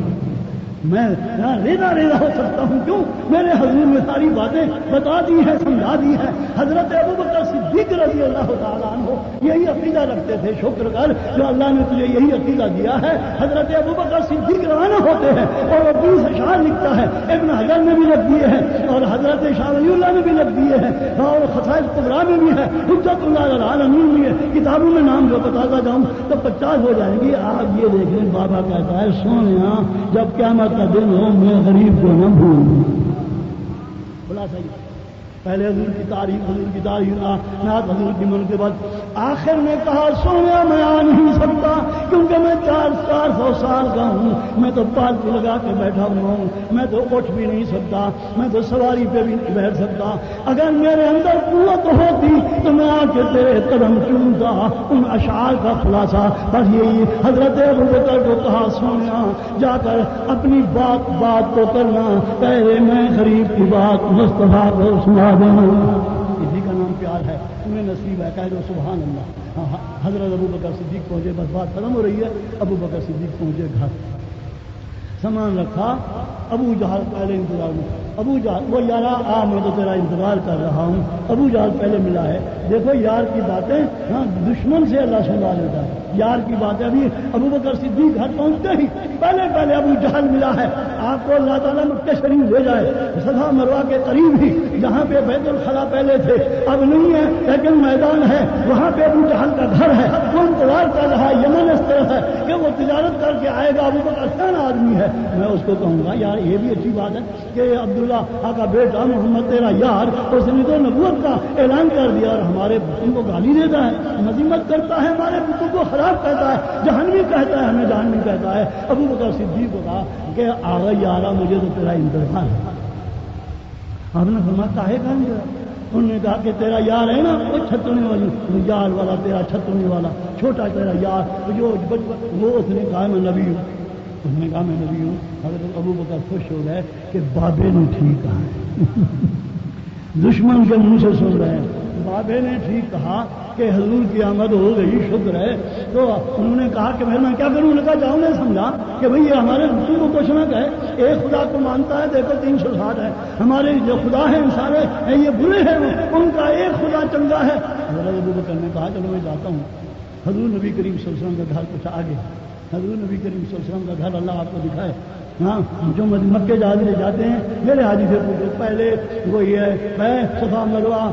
میں ریزا ریزا ہو سکتا ہوں، کیوں؟ میرے حضور نے ساری باتیں بتا دی ہیں، سمجھا دی ہیں۔ حضرت ابو بکر صدیق رضی اللہ تعالیٰ عنہ یہی عقیدہ رکھتے تھے، شکر کر جو اللہ نے تجھے یہی عقیدہ دیا ہے۔ حضرت ابو بکر صدیق روانہ ہوتے ہیں اور وہ 20 اشعار لکھتا ہے، ابن حجر نے بھی لکھ دیے ہیں، اور حضرت شاہ ولی اللہ نے بھی لکھ دیے ہیں، اور خصائص کبریٰ میں بھی ہے، حجت اللہ العالمین بھی ہے، کتابوں میں نام جو بتاتا جاؤں تو 50 ہو جائیں گی۔ آپ یہ دیکھ لیں، بابا کہتا ہے سونیا جب قیامت کا دن ہو میں غریب کو نہ بھولوں، بلا صحیح، پہلے حضور کی تعریف، حضور کی تعریف، نعت حضور کی منقبت، آخر میں کہا سونیا میں آ نہیں سکتا کیونکہ میں 400 سال کا ہوں، میں تو پالتو لگا کے بیٹھا ہوا ہوں، میں تو اٹھ بھی نہیں سکتا، میں تو سواری پہ بھی نہیں بیٹھ سکتا، اگر میرے اندر قوت ہوتی تو میں آ کہ تیرے قدم چومتا. ان اشعار کا خلاصہ بس یہی حضرت ابوبکر کو کہا سونیا جا کر اپنی بات کو کرنا، پہلے میں غریب کی بات مصطفیٰ کو سنا دینا. اسی کا نام پیار ہے. تمہیں نصیب ہے، کہہ دو سبحان اللہ. حضرت ابوبکر صدیق پہنچے، بس بات ختم ہو رہی ہے. ابوبکر صدیق پہنچے گھر، سامان رکھا. ابو جہل پہلے انتظار میں. ابو جہل وہ یارا آ میں تو تیرا انتظار کر رہا ہوں. ابو جہل پہلے ملا ہے. دیکھو یار کی باتیں دشمن سے اللہ سنا لیتا ہے. یار کی باتیں ابھی ابوبکر صدیق گھر پہنچتے ہی پہلے ابو جہل ملا ہے. آپ کو اللہ تعالیٰ مکہ شریف لے جائے، صفا مروہ کے قریب ہی جہاں پہ بیت الخلا پہلے تھے اب نہیں ہے، لیکن میدان ہے، وہاں پہ ابو جہل کا گھر ہے. وہ انتظار کر رہا ہے. یمن اس طرح ہے کہ وہ تجارت کر کے آئے گا. ابوبکر سیاح آدمی ہے. میں اس کو کہوں گا یار یہ بھی اچھی بات ہے کہ عبداللہ کا بیٹا محمد تیرا یار، اس نے تو نبوت کا اعلان کر دیا اور ہمارے بتوں کو گالی دیتا ہے، مذمت کرتا ہے، ہمارے بتوں کو خراب کہتا ہے، جہنمی کہتا ہے، ہمیں جہنمی کہتا ہے. ابوبکر صدیق کو کہا کہ آگا یارا مجھے تو تیرا انتظار ہے. آپ نے فرمایا کاہے کا انتظار؟ انہوں نے کہا کہ تیرا یار ہے نا وہ چھتنے والی یار والا، تیرا چھتنے والا چھوٹا تیرا یار جو وہ اس نے کہا میں نبی ہوں. اس نے کہا میں نبی ہوں. حضرت ابوبکر خوش ہو گئے کہ بابے نے ٹھیک کہا. دشمن کے منہ سے سن رہے ہیں. بابے نے ٹھیک کہا کہ حضور کی آمد ہو گئی، شکر ہے. تو انہوں نے کہا کہ میں کیا کروں؟ نے کہا جاؤ. نے سمجھا کہ بھئی یہ ہمارے رسول کو کچھ نہ کہے. ایک خدا کو مانتا ہے، دیکھو 360 ہے. ہمارے جو خدا ہیں سارے یہ برے ہیں، ان کا ایک خدا چنگا ہے. حضرت ابوبکر نے کہا چلو میں جاتا ہوں. حضور نبی کریم صلی اللہ علیہ وسلم کا گھر کچھ آگے. حضور نبی کریم صلی اللہ علیہ وسلم کا گھر اللہ آپ کو دکھائے. ہاں جو مکے جاتے ہیں میرے حاجی سے پوچھو. پہلے وہی ہے میں صفا مروہ،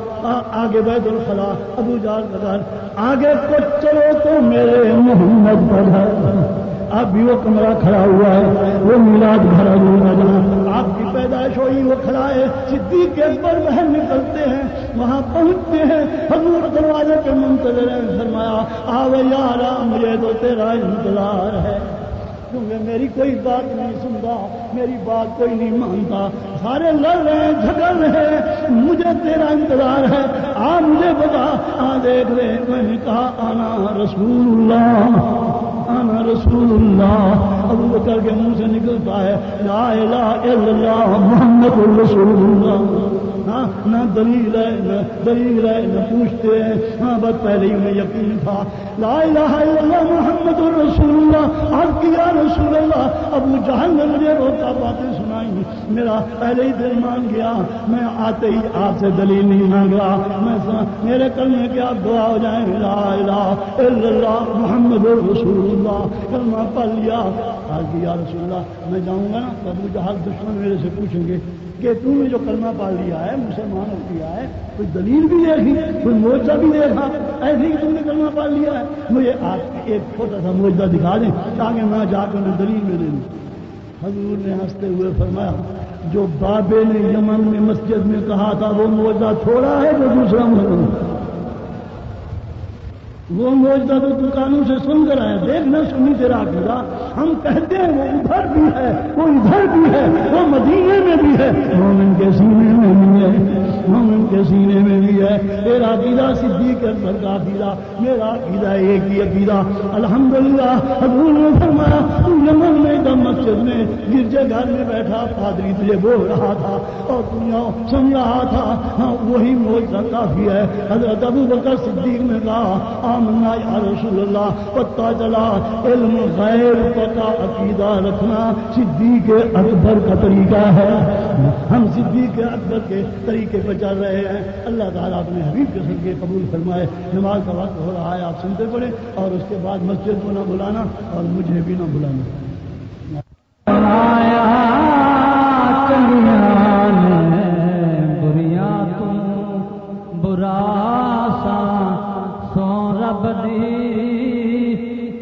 آگے بیت الخلا، ابو جہل کا گھر. آگے کچھ چلو تو میرے محمد کا گھر. اب بھی وہ کمرہ کھڑا ہوا ہے، وہ میلاد گھر جہاں آپ کی پیدائش ہوئی وہ کھڑا ہے. صدیق اکبر بہن نکلتے ہیں، وہاں پہنچتے ہیں. حضور دروازے کے منتظر ہیں. فرمایا آوے یارا مجھے تو تیرا انتظار ہے، کیونکہ میری کوئی بات نہیں سنتا، میری بات کوئی نہیں مانتا، سارے لڑ رہے ہیں، جھگڑ رہے ہیں، مجھے تیرا انتظار ہے. مجھے بتا. دیکھ رہے. میں نے کہا آنا رسول اللہ، آنا رسول اللہ. ابوبکر کے منہ سے نکلتا ہے لا الہ الا اللہ محمد رسول اللہ. نہ دلیل ہے نہ پوچھتے ہیں. بس پہلے ہی انہیں یقین تھا لا الہ الا اللہ محمد رسول اللہ. آپ کی یا رسول اللہ. ابو جہل نے مجھے روتا باتیں سنائی، میرا پہلے ہی دل مان گیا. میں آتے ہی آپ سے دلیل نہیں مانگ رہا، میں میرے کلمے کے آپ دعا ہو جائیں لا الہ الا اللہ محمد رسول اللہ. کلمہ پڑھ لیا. آج کی یا رسول اللہ میں جاؤں گا نا تو ابو جہل دشمن میرے سے پوچھیں گے کہ تم نے جو کلمہ پڑھ لیا ہے، مسلمان ہو گیا ہے، کوئی دلیل بھی دیکھی، کوئی معجزہ بھی دیکھا، ایسے ہی تم نے کلمہ پڑھ لیا ہے. مجھے آپ ایک چھوٹا سا معجزہ دکھا دیں تاکہ میں جا کر انہیں دلیل میں دے دوں. حضور نے ہنستے ہوئے فرمایا جو بابے نے یمن میں مسجد میں کہا تھا وہ معجزہ تھوڑا ہے جو دوسرا معجزہ. وہ معجزہ تو دکانوں سے سن کر آیا. دیکھنا سنی تیرا عقیدہ. ہم کہتے ہیں وہ ادھر بھی ہے، وہ ادھر بھی ہے، وہ مدینے میں بھی ہے، مومن کے سینے میں بھی ہے، مومن کے سینے میں بھی ہے. تیرا عقیدہ صدیق اکبر کا عقیدہ، میرا عقیدہ ایک ہی عقیدہ. الحمدللہ. حضور نے فرمایا یمن میں جب مسجد میں گرجے گھر میں بیٹھا پادری تجھے بول رہا تھا اور دنیا سن رہا تھا. ہاں وہی معجزہ کافی ہے. حضرت ابوبکر صدیق نے کہا آمنا یا رسول اللہ. پتہ چلا علم غیب کا عقیدہ رکھنا صدیق اکبر کا طریقہ ہے. ہم صدیق اکبر کے طریقے پر چل رہے ہیں. اللہ تعالیٰ اپنے حبیب کے صدقے قبول فرمائے. نماز کا وقت ہو رہا ہے، آپ سنتے پڑے اور اس کے بعد مسجد کو نہ بلانا اور مجھے بھی نہ بلانا.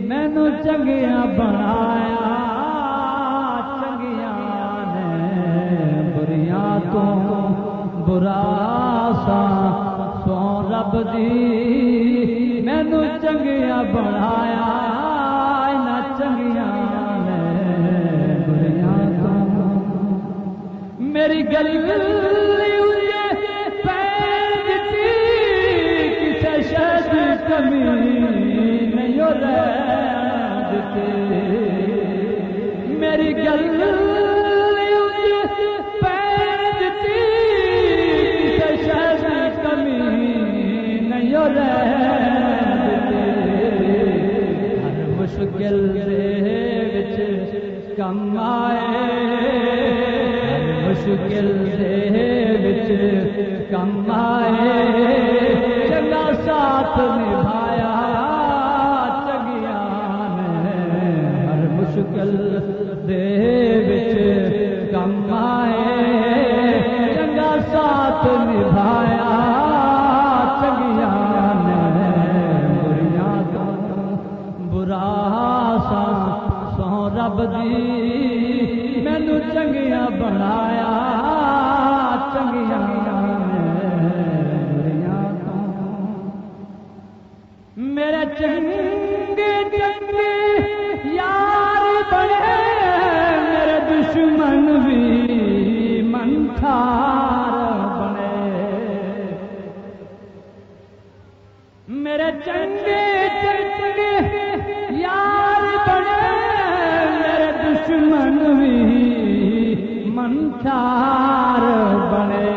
مینو چنگیا بنایا، چنگیا نے بریاں تو برا سا سو رب دی. مینو چنگیا بنایا نہ چنگیا نے بریاں تو. میری گلی کمی نہیں رہتی میری گل پیتی کسی شہر کمی نہیں رہتی ہر مشکل وچ کم آئے مشکل وچ کم آئے چنگا ساتھ نبھایا چنگیاں نے ہر مشکل وچ کم آئے چنگا ساتھ نبھایا چنگیاں نے بریاں تو برا سو رب دی مینوں چنگیاں بنایا چنگیاں میرے چنگے چنگے یار بنے میرے دشمن بھی منٹھار بنے میرے چنگے چنگے یار بنے میرے دشمن بھی منٹھار بنے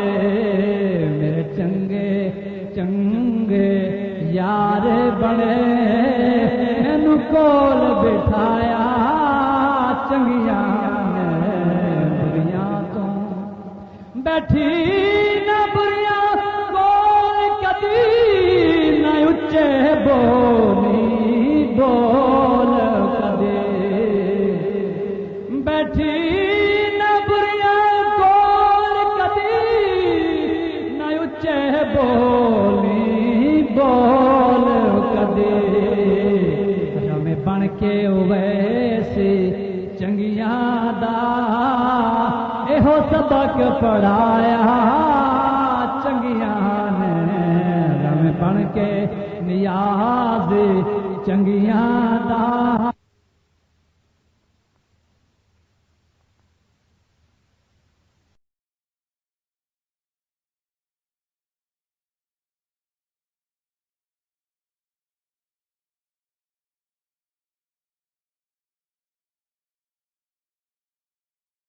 میرے چنگے چنگے یار بنے مینوں کول بٹھایا چنگیاں نے بریاں تو بیٹھی نہ بریاں کول کدی نہ اچے بولی بول کدی بیٹھی نہ بریاں کول کدی نہ اچے بولی بول کدے رمے بن کے ویسے چنگیاں دا ایہو سبق پڑھایا چنگیاں نے رمے بن کے نیاز چنگیاں دا